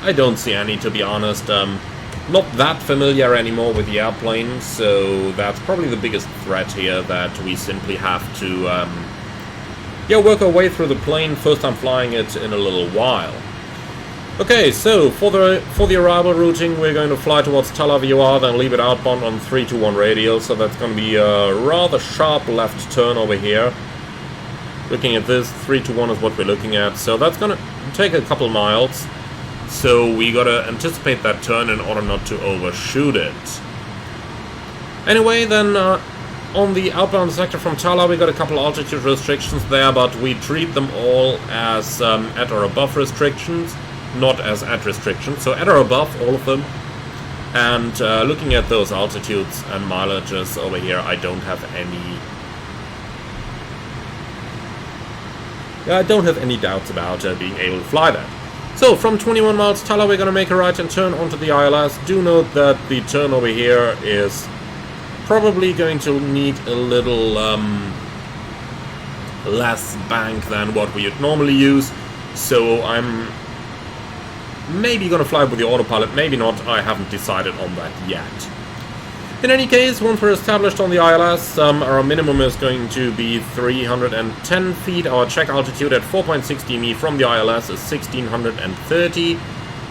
I don't see any, to be honest. Not that familiar anymore with the airplane, so that's probably the biggest threat here, that we simply have to work our way through the plane. First time flying it in a little while. Okay, so for the arrival routing, we're going to fly towards Tala VOR, then leave it outbound on 321 radial, so that's going to be a rather sharp left turn over here. Looking at this, 321 is what we're looking at, so that's going to take a couple miles. So we got to anticipate that turn in order not to overshoot it. Anyway, then on the outbound sector from Tala, we got a couple altitude restrictions there, but we treat them all as at or above restrictions, not as at restrictions. So at or above, all of them. And looking at those altitudes and mileages over here, I don't have any doubts about being able to fly that. So from 21 miles Tala, we're going to make a right-hand turn onto the ILS. Do note that the turn over here is probably going to need a little less bank than what we would normally use. So I'm maybe going to fly with the autopilot, maybe not. I haven't decided on that yet. In any case, once we're established on the ILS, our minimum is going to be 310 feet. Our check altitude at 4.6 dm from the ILS is 1630.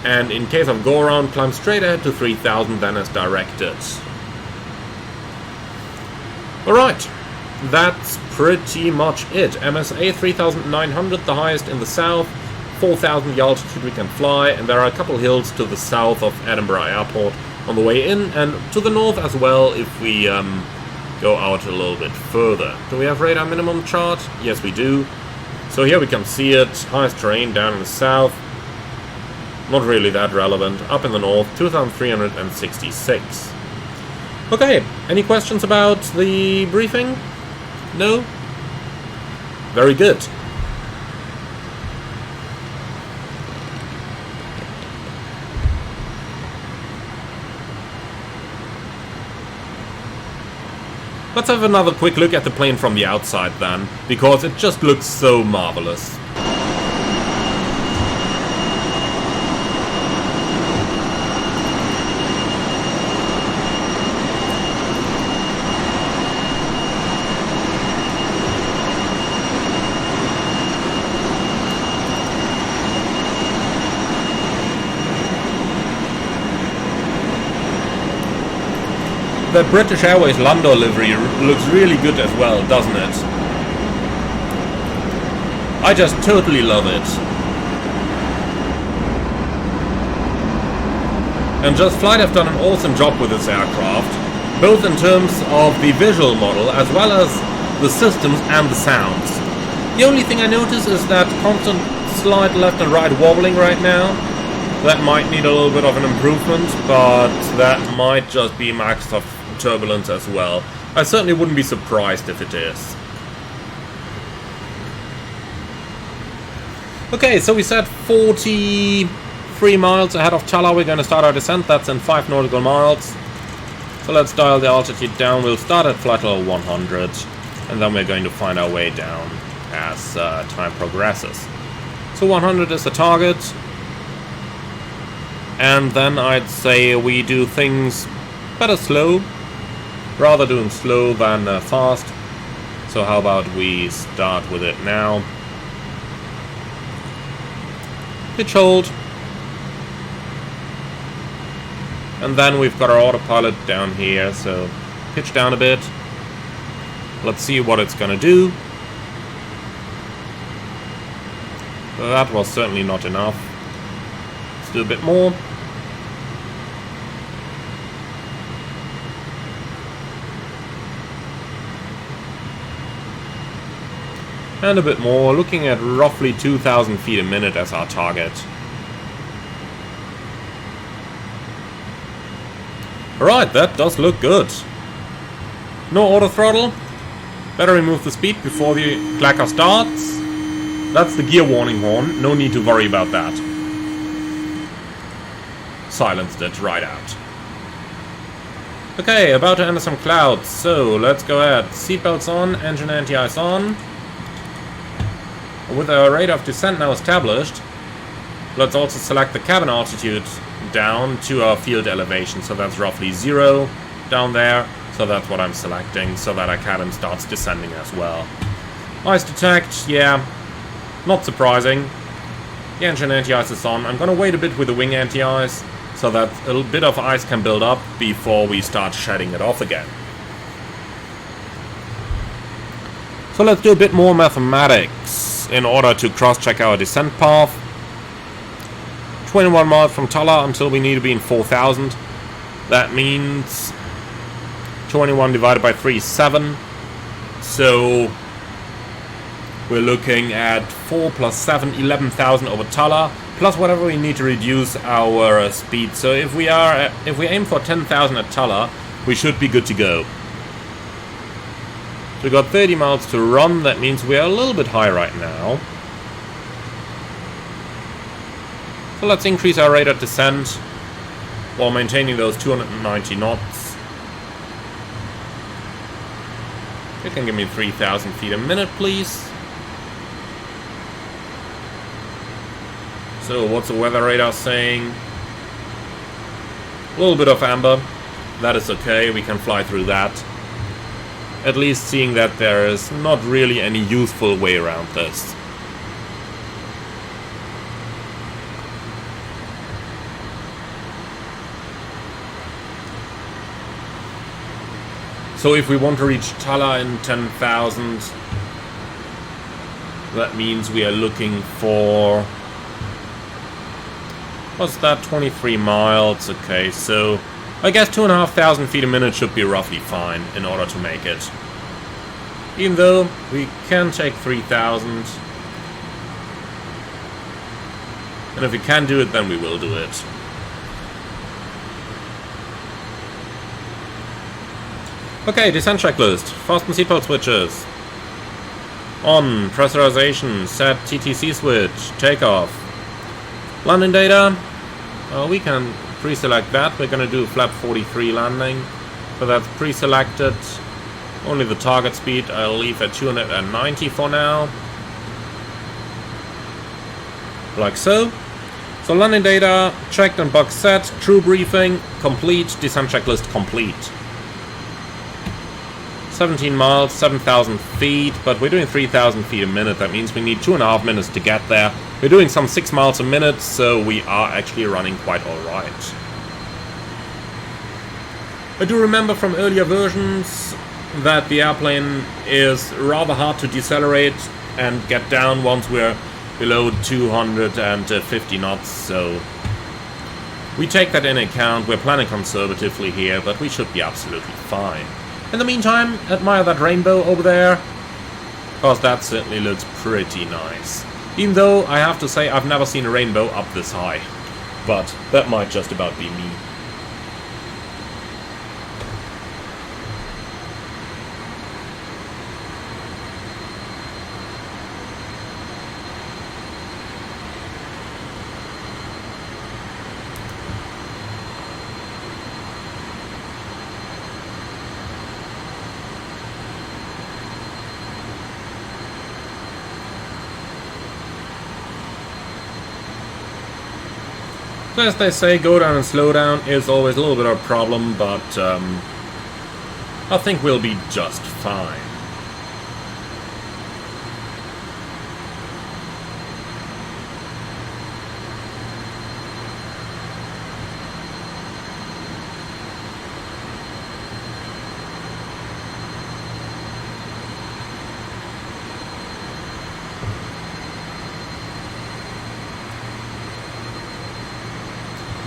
And in case of go-around, climb straight ahead to 3000, then as directed. Alright, that's pretty much it. MSA 3900, the highest in the south. 4,000 the altitude we can fly, and there are a couple hills to the south of Edinburgh Airport on the way in, and to the north as well if we go out a little bit further. Do we have radar minimum chart? Yes, we do. So here we can see it. Highest terrain down in the south. Not really that relevant. Up in the north, 2,366. Okay, any questions about the briefing? No? Very good. Let's have another quick look at the plane from the outside then, because it just looks so marvelous. The British Airways London livery looks really good as well, doesn't it? I just totally love it. And Just Flight have done an awesome job with this aircraft, both in terms of the visual model as well as the systems and the sounds. The only thing I notice is that constant slight left and right wobbling right now. That might need a little bit of an improvement, but that might just be Microsoft turbulence as well. I certainly wouldn't be surprised if it is. Okay, so we said 43 miles ahead of Tala we're going to start our descent. That's in 5 nautical miles. So let's dial the altitude down. We'll start at flight level 100, and then we're going to find our way down as time progresses. So 100 is the target. And then I'd say we do things better slow, rather doing slow than fast. So how about we start with it now. Pitch hold. And then we've got our autopilot down here, so pitch down a bit. Let's see what it's gonna do. That was certainly not enough. Let's do a bit more. And a bit more, looking at roughly 2,000 feet a minute as our target. Alright, that does look good. No auto throttle. Better remove the speed before the clacker starts. That's the gear warning horn, no need to worry about that. Silenced it right out. Okay, about to enter some clouds, so let's go ahead. Seatbelts on, engine anti-ice on. With our rate of descent now established, let's also select the cabin altitude down to our field elevation. So that's roughly 0 down there. So that's what I'm selecting, so that our cabin starts descending as well. Ice detect, yeah, not surprising. The engine anti-ice is on. I'm gonna wait a bit with the wing anti-ice, so that a little bit of ice can build up before we start shedding it off again. So let's do a bit more mathematics in order to cross-check our descent path. 21 miles from Tala until we need to be in 4,000. That means 21 divided by 3 is 7. So we're looking at 4 plus 7, 11,000 over Tala, plus whatever we need to reduce our speed. So if we aim for 10,000 at Tala, we should be good to go. So we've got 30 miles to run. That means we are a little bit high right now. So let's increase our rate of descent while maintaining those 290 knots. You can give me 3,000 feet a minute, please. So what's the weather radar saying? A little bit of amber. That is okay, we can fly through that. At least seeing that there is not really any useful way around this. So if we want to reach Tala in 10,000, that means we are looking for... what's that? 23 miles. Okay, so I guess 2,500 feet a minute should be roughly fine in order to make it. Even though we can take 3,000. And if we can do it, then we will do it. Okay, descent checklist. Fasten seatbelt switches. On. Pressurization. Set TTC switch. Takeoff. Landing data. We can pre-select that. We're gonna do flap 43 landing. So that's pre-selected. Only the target speed I'll leave at 290 for now. Like so. So landing data checked and box set. Crew briefing complete. Descent checklist complete. 17 miles, 7,000 feet, but we're doing 3,000 feet a minute. That means we need 2.5 minutes to get there. We're doing some 6 miles a minute, so we are actually running quite alright. I do remember from earlier versions that the airplane is rather hard to decelerate and get down once we're below 250 knots, so we take that in account. We're planning conservatively here, but we should be absolutely fine. In the meantime, admire that rainbow over there, because that certainly looks pretty nice. Even though, I have to say, I've never seen a rainbow up this high. But that might just about be me. So as they say, go down and slow down is always a little bit of a problem, but I think we'll be just fine.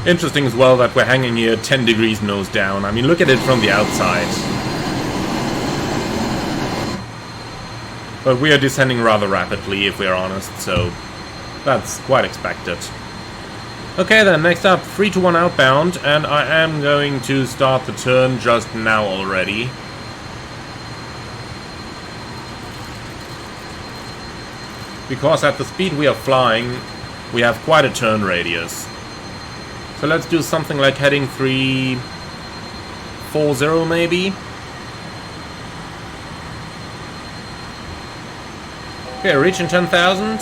Interesting as well that we're hanging here 10 degrees nose down. I mean, look at it from the outside. But we are descending rather rapidly, if we're honest, so that's quite expected. Okay then, next up, 3 to 1 outbound, and I am going to start the turn just now already. Because at the speed we are flying, we have quite a turn radius. So let's do something like heading 340 maybe. Okay, reaching 10,000.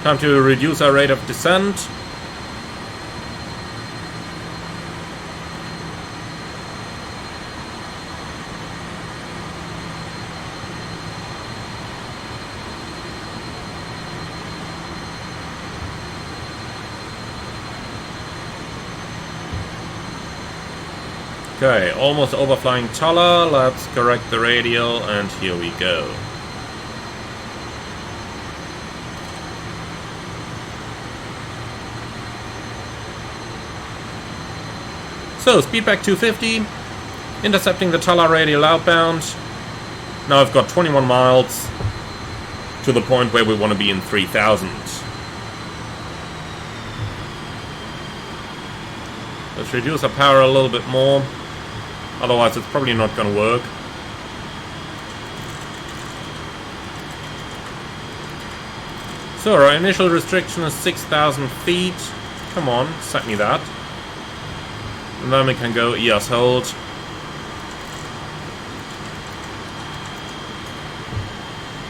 Time to reduce our rate of descent. Okay, almost overflying Tala. Let's correct the radial, and here we go. So, speed back 250, intercepting the Tala radial outbound. Now I've got 21 miles to the point where we want to be in 3,000. Let's reduce our power a little bit more. Otherwise, it's probably not going to work. So, our initial restriction is 6,000 feet. Come on, set me that. And then we can go EOS hold.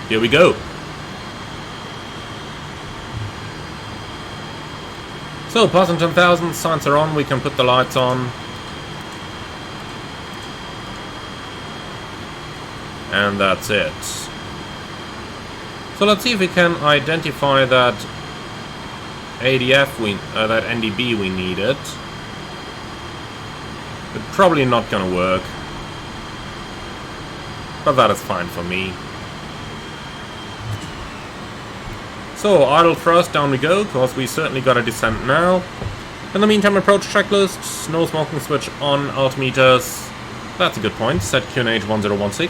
Here we go. So, passing 10,000, signs are on, we can put the lights on. And that's it. So let's see if we can identify that ADF, that NDB we needed. But probably not gonna work. But that is fine for me. So, idle thrust, down we go, because we certainly got a descent now. In the meantime, approach checklist, no smoking switch on, altimeters. That's a good point, set QNH 1016.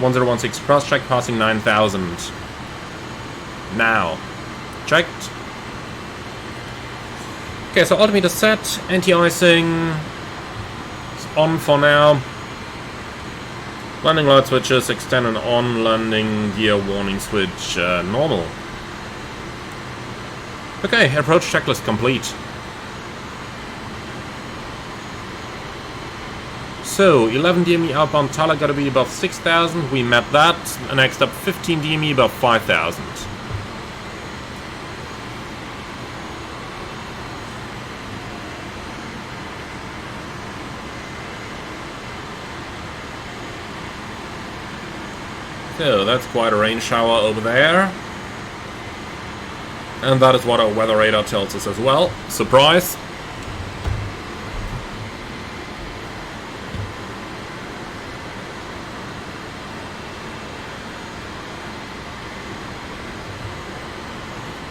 1016 cross check, passing 9,000. Now, checked. Okay, so altimeter set, anti-icing, it's on for now. Landing light switches, extend and on, landing gear warning switch, normal. Okay, approach checklist complete. So, 11 DME outbound Tala gotta be above 6,000, we met that. Next up, 15 DME above 5,000. So, that's quite a rain shower over there. And that is what our weather radar tells us as well. Surprise!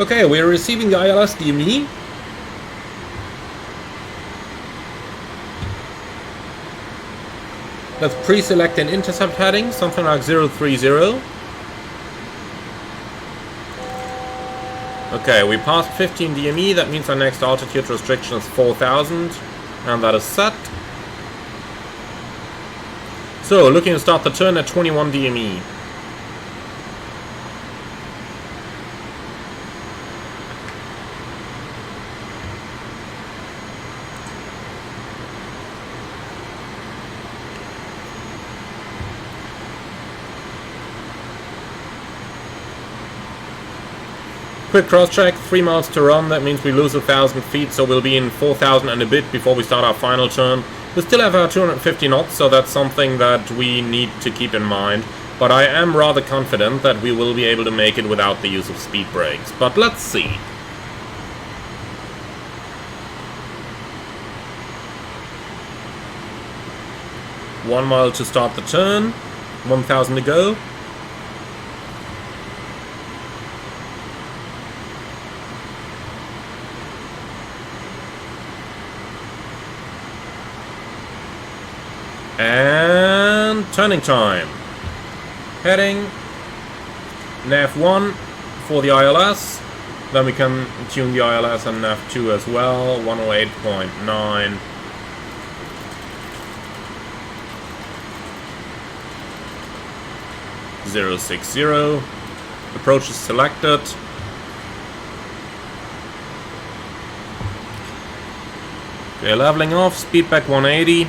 Okay, we are receiving the ILS DME. Let's pre-select an intercept heading, something like 030. Okay, we passed 15 DME, that means our next altitude restriction is 4,000, and that is set. So, looking to start the turn at 21 DME. Quick cross-check, 3 miles to run, that means we lose 1,000 feet, so we'll be in 4,000 and a bit before we start our final turn. We still have our 250 knots, so that's something that we need to keep in mind. But I am rather confident that we will be able to make it without the use of speed brakes. But let's see. One mile to start the turn, 1,000 to go. And turning time. Heading nav1 for the ILS. Then we can tune the ILS and nav2 as well. 108.9. .060. Approach is selected. Okay, leveling off. Speed back 180.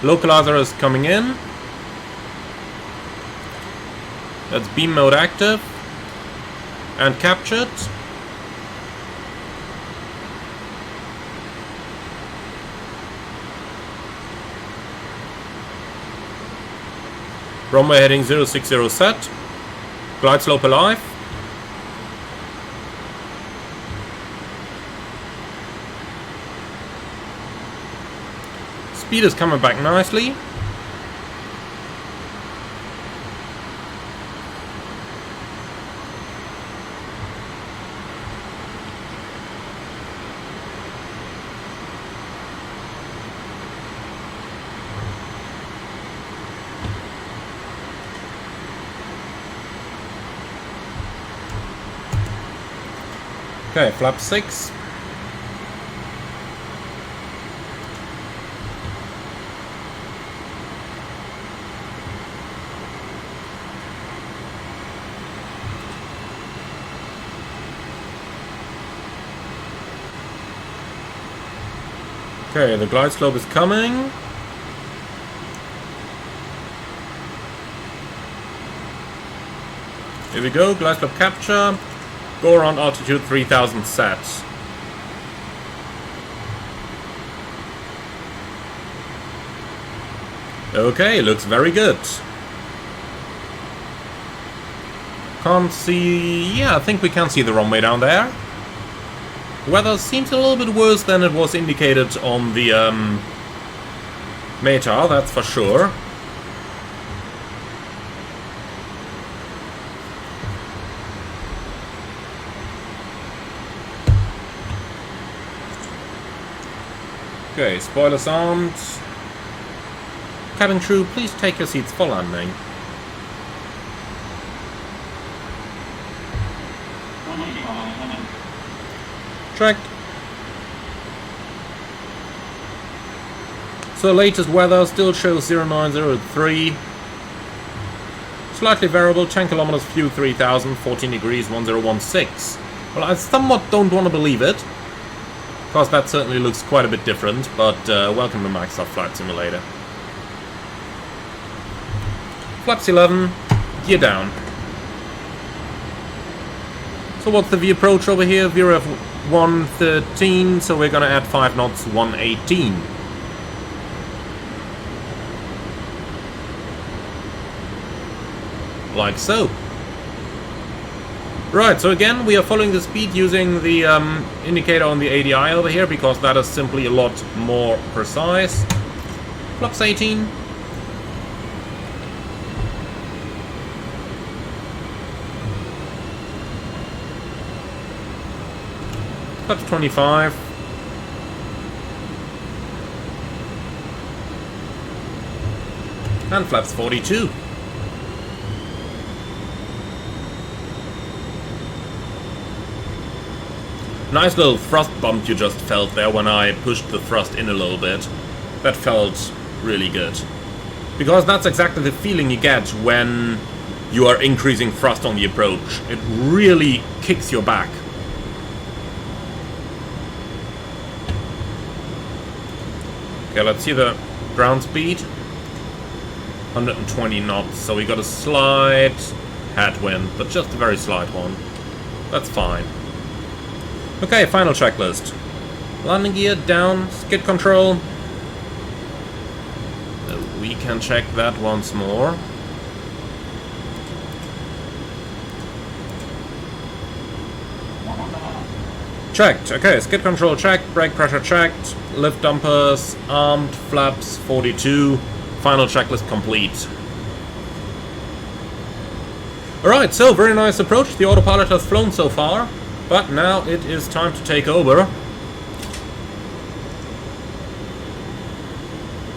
Localizer is coming in. That's beam mode active. And captured. Runway heading 060 set. Glide slope alive. Speed is coming back nicely. Okay, flap 6. Okay, the glide slope is coming. Here we go, glide slope capture. Go around altitude 3000 set. Okay, looks very good. Can't see... yeah, I think we can see the runway down there. Weather seems a little bit worse than it was indicated on the META, that's for sure. Okay, spoilers armed. Cabin crew, please take your seats for landing. Check. So latest weather still shows 0903. Slightly variable, 10 kilometers, view 3000, 14 degrees, 1016. Well, I somewhat don't want to believe it, because that certainly looks quite a bit different, but welcome to Microsoft Flight Simulator. Flaps 11, gear down. So what's the V approach over here? VRF 113, so we're gonna add 5 knots, 118. Like so. Right, so again, we are following the speed using the indicator on the ADI over here, because that is simply a lot more precise. Flaps 18. Flaps 25. And flaps 42. Nice little thrust bump you just felt there when I pushed the thrust in a little bit. That felt really good. Because that's exactly the feeling you get when you are increasing thrust on the approach. It really kicks your back. Okay, let's see the ground speed. 120 knots, so we got a slight headwind, but just a very slight one. That's fine. Okay, final checklist. Landing gear down, skid control. We can check that once more. Checked. Okay, skid control checked, brake pressure checked, lift dampers armed, flaps 42. Final checklist complete. Alright, so very nice approach. The autopilot has flown so far, but now it is time to take over.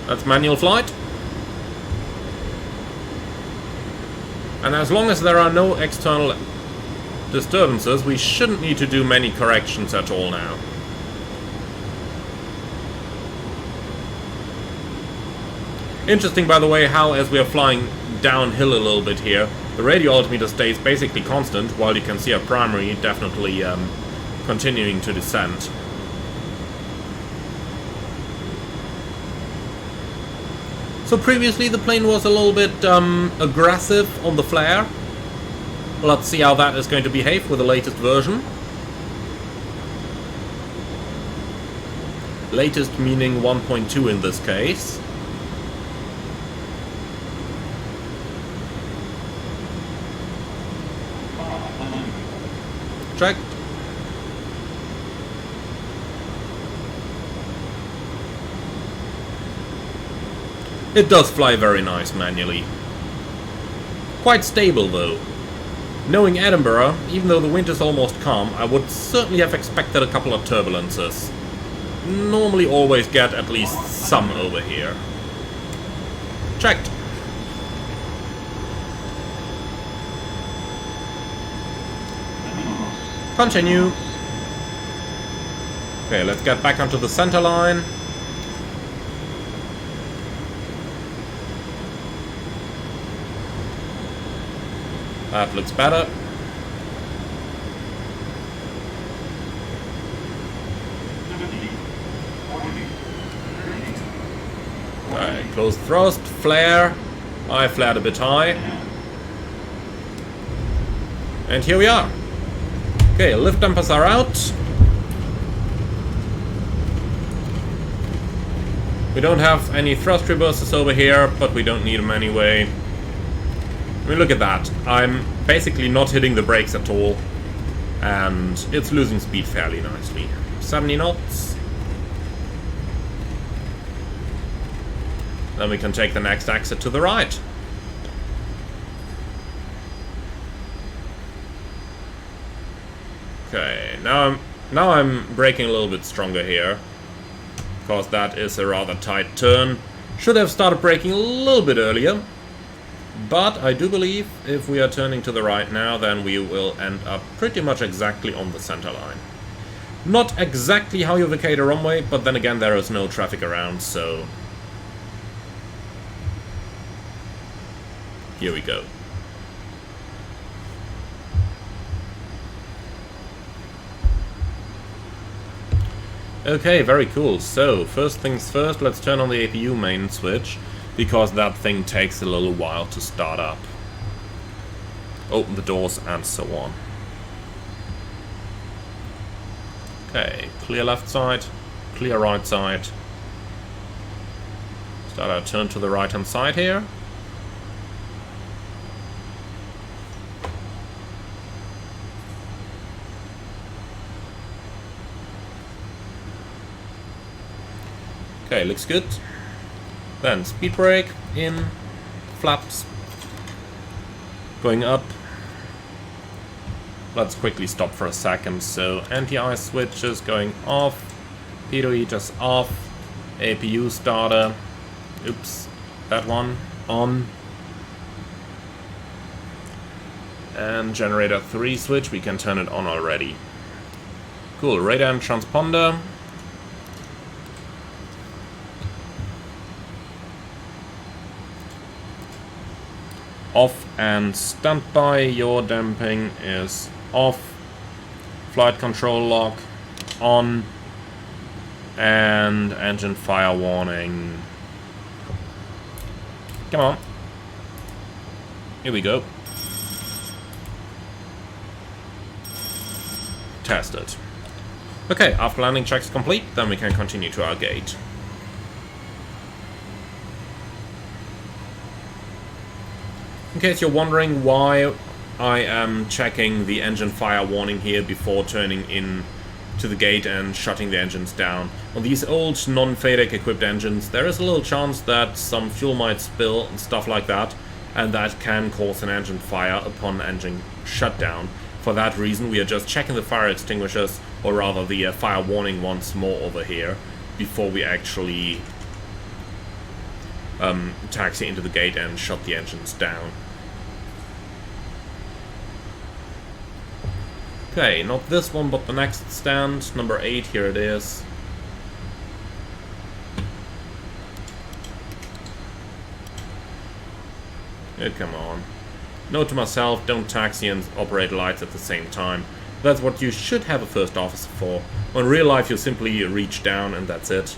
That's manual flight. And as long as there are no external disturbances, we shouldn't need to do many corrections at all now. Interesting, by the way, how as we are flying downhill a little bit here, the radio altimeter stays basically constant, while you can see our primary definitely continuing to descend. So previously the plane was a little bit aggressive on the flare. Let's see how that is going to behave with the latest version. Latest meaning 1.2 in this case. Checked. It does fly very nice manually. Quite stable though. Knowing Edinburgh, even though the wind is almost calm, I would certainly have expected a couple of turbulences. Normally always get at least some over here. Checked. Continue. Okay, let's get back onto the center line. That looks better. Alright, close thrust, flare. I flared a bit high. And here we are. Okay, lift dampers are out. We don't have any thrust reversers over here, but we don't need them anyway. I mean, look at that. I'm basically not hitting the brakes at all, and it's losing speed fairly nicely. 70 knots. Then we can take the next exit to the right. Okay, now I'm braking a little bit stronger here. because that is a rather tight turn. Should have started braking a little bit earlier, but I do believe if we are turning to the right now, then we will end up pretty much exactly on the center line. Not exactly how you vacate a runway, but then again there is no traffic around, so here we go. Okay, very cool. So, first things first, let's turn on the APU main switch, because that thing takes a little while to start up. Open the doors and so on. Okay, clear left side, clear right side. Start our turn to the right hand side here. Okay, looks good. Then speed brake in, flaps, going up. Let's quickly stop for a second. So anti-ice switches going off, pitot heaters off, APU starter, oops, that one on, and generator 3 switch, we can turn it on already. Cool, radar and transponder. Off and standby, yaw damping is off, flight control lock on, and engine fire warning. Come on. Here we go. Tested. Okay, after landing checks complete, then we can continue to our gate. In case you're wondering why I am checking the engine fire warning here before turning in to the gate and shutting the engines down. On these old non-FADEC equipped engines, there is a little chance that some fuel might spill and stuff like that, and that can cause an engine fire upon engine shutdown. For that reason, we are just checking the fire extinguishers, or rather the fire warning once more over here, before we actually taxi into the gate and shut the engines down. Okay, not this one, but the next stand, number 8, here it is. Oh, come on. Note to myself, don't taxi and operate lights at the same time. That's what you should have a first officer for. In real life, you simply reach down and that's it.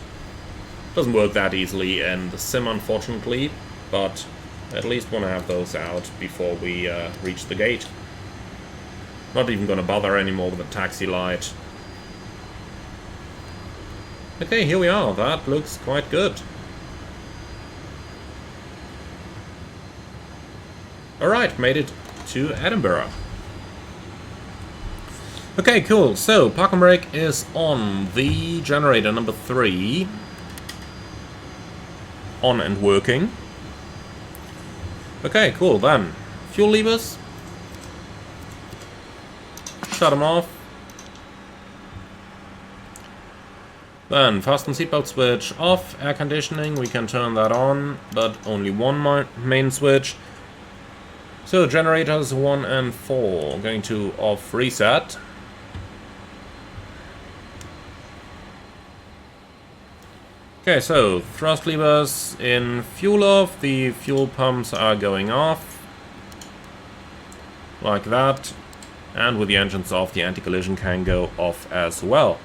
Doesn't work that easily in the sim, unfortunately, but at least want to have those out before we reach the gate. Not even gonna bother anymore with the taxi light. Okay, here we are. That looks quite good. Alright, made it to Edinburgh. Okay, cool. So, park and brake is on. The generator number 3. On and working. Okay, cool. Then, fuel levers. Shut them off. Then fasten seatbelt switch off. Air conditioning, we can turn that on, but only one main switch. So generators 1 and 4 going to off reset. Okay, so thrust levers in fuel off. The fuel pumps are going off like that. And with the engines off, the anti-collision can go off as well.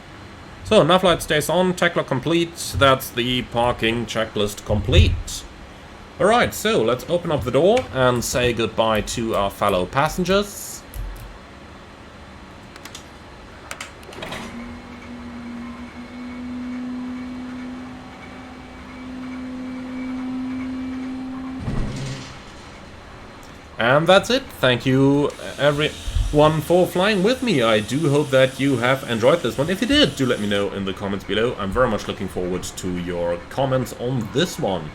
So, nav light stays on, tech lock complete. That's the parking checklist complete. Alright, so let's open up the door and say goodbye to our fellow passengers. And that's it. Thank you, everyone, for flying with me. I do hope that you have enjoyed this one. If you did, do let me know in the comments below. I'm very much looking forward to your comments on this one.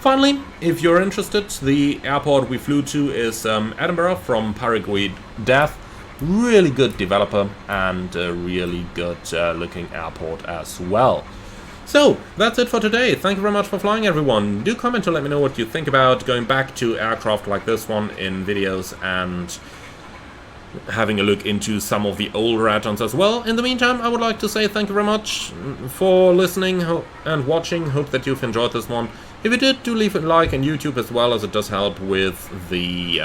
Finally, if you're interested, the airport we flew to is Edinburgh from Paraguay Dev. Really good developer and a really good looking airport as well. So, that's it for today. Thank you very much for flying, everyone. Do comment to let me know what you think about going back to aircraft like this one in videos and having a look into some of the older add-ons as well. In the meantime, I would like to say thank you very much for listening and watching. Hope that you've enjoyed this one. If you did, do leave a like on YouTube as well, as it does help with the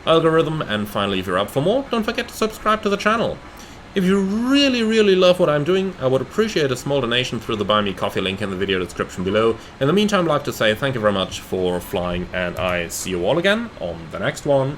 algorithm. And finally, if you're up for more, don't forget to subscribe to the channel. If you really love what I'm doing, I would appreciate a small donation through the Buy Me Coffee link in the video description below. In the meantime, I'd like to say thank you very much for flying, and I see you all again on the next one.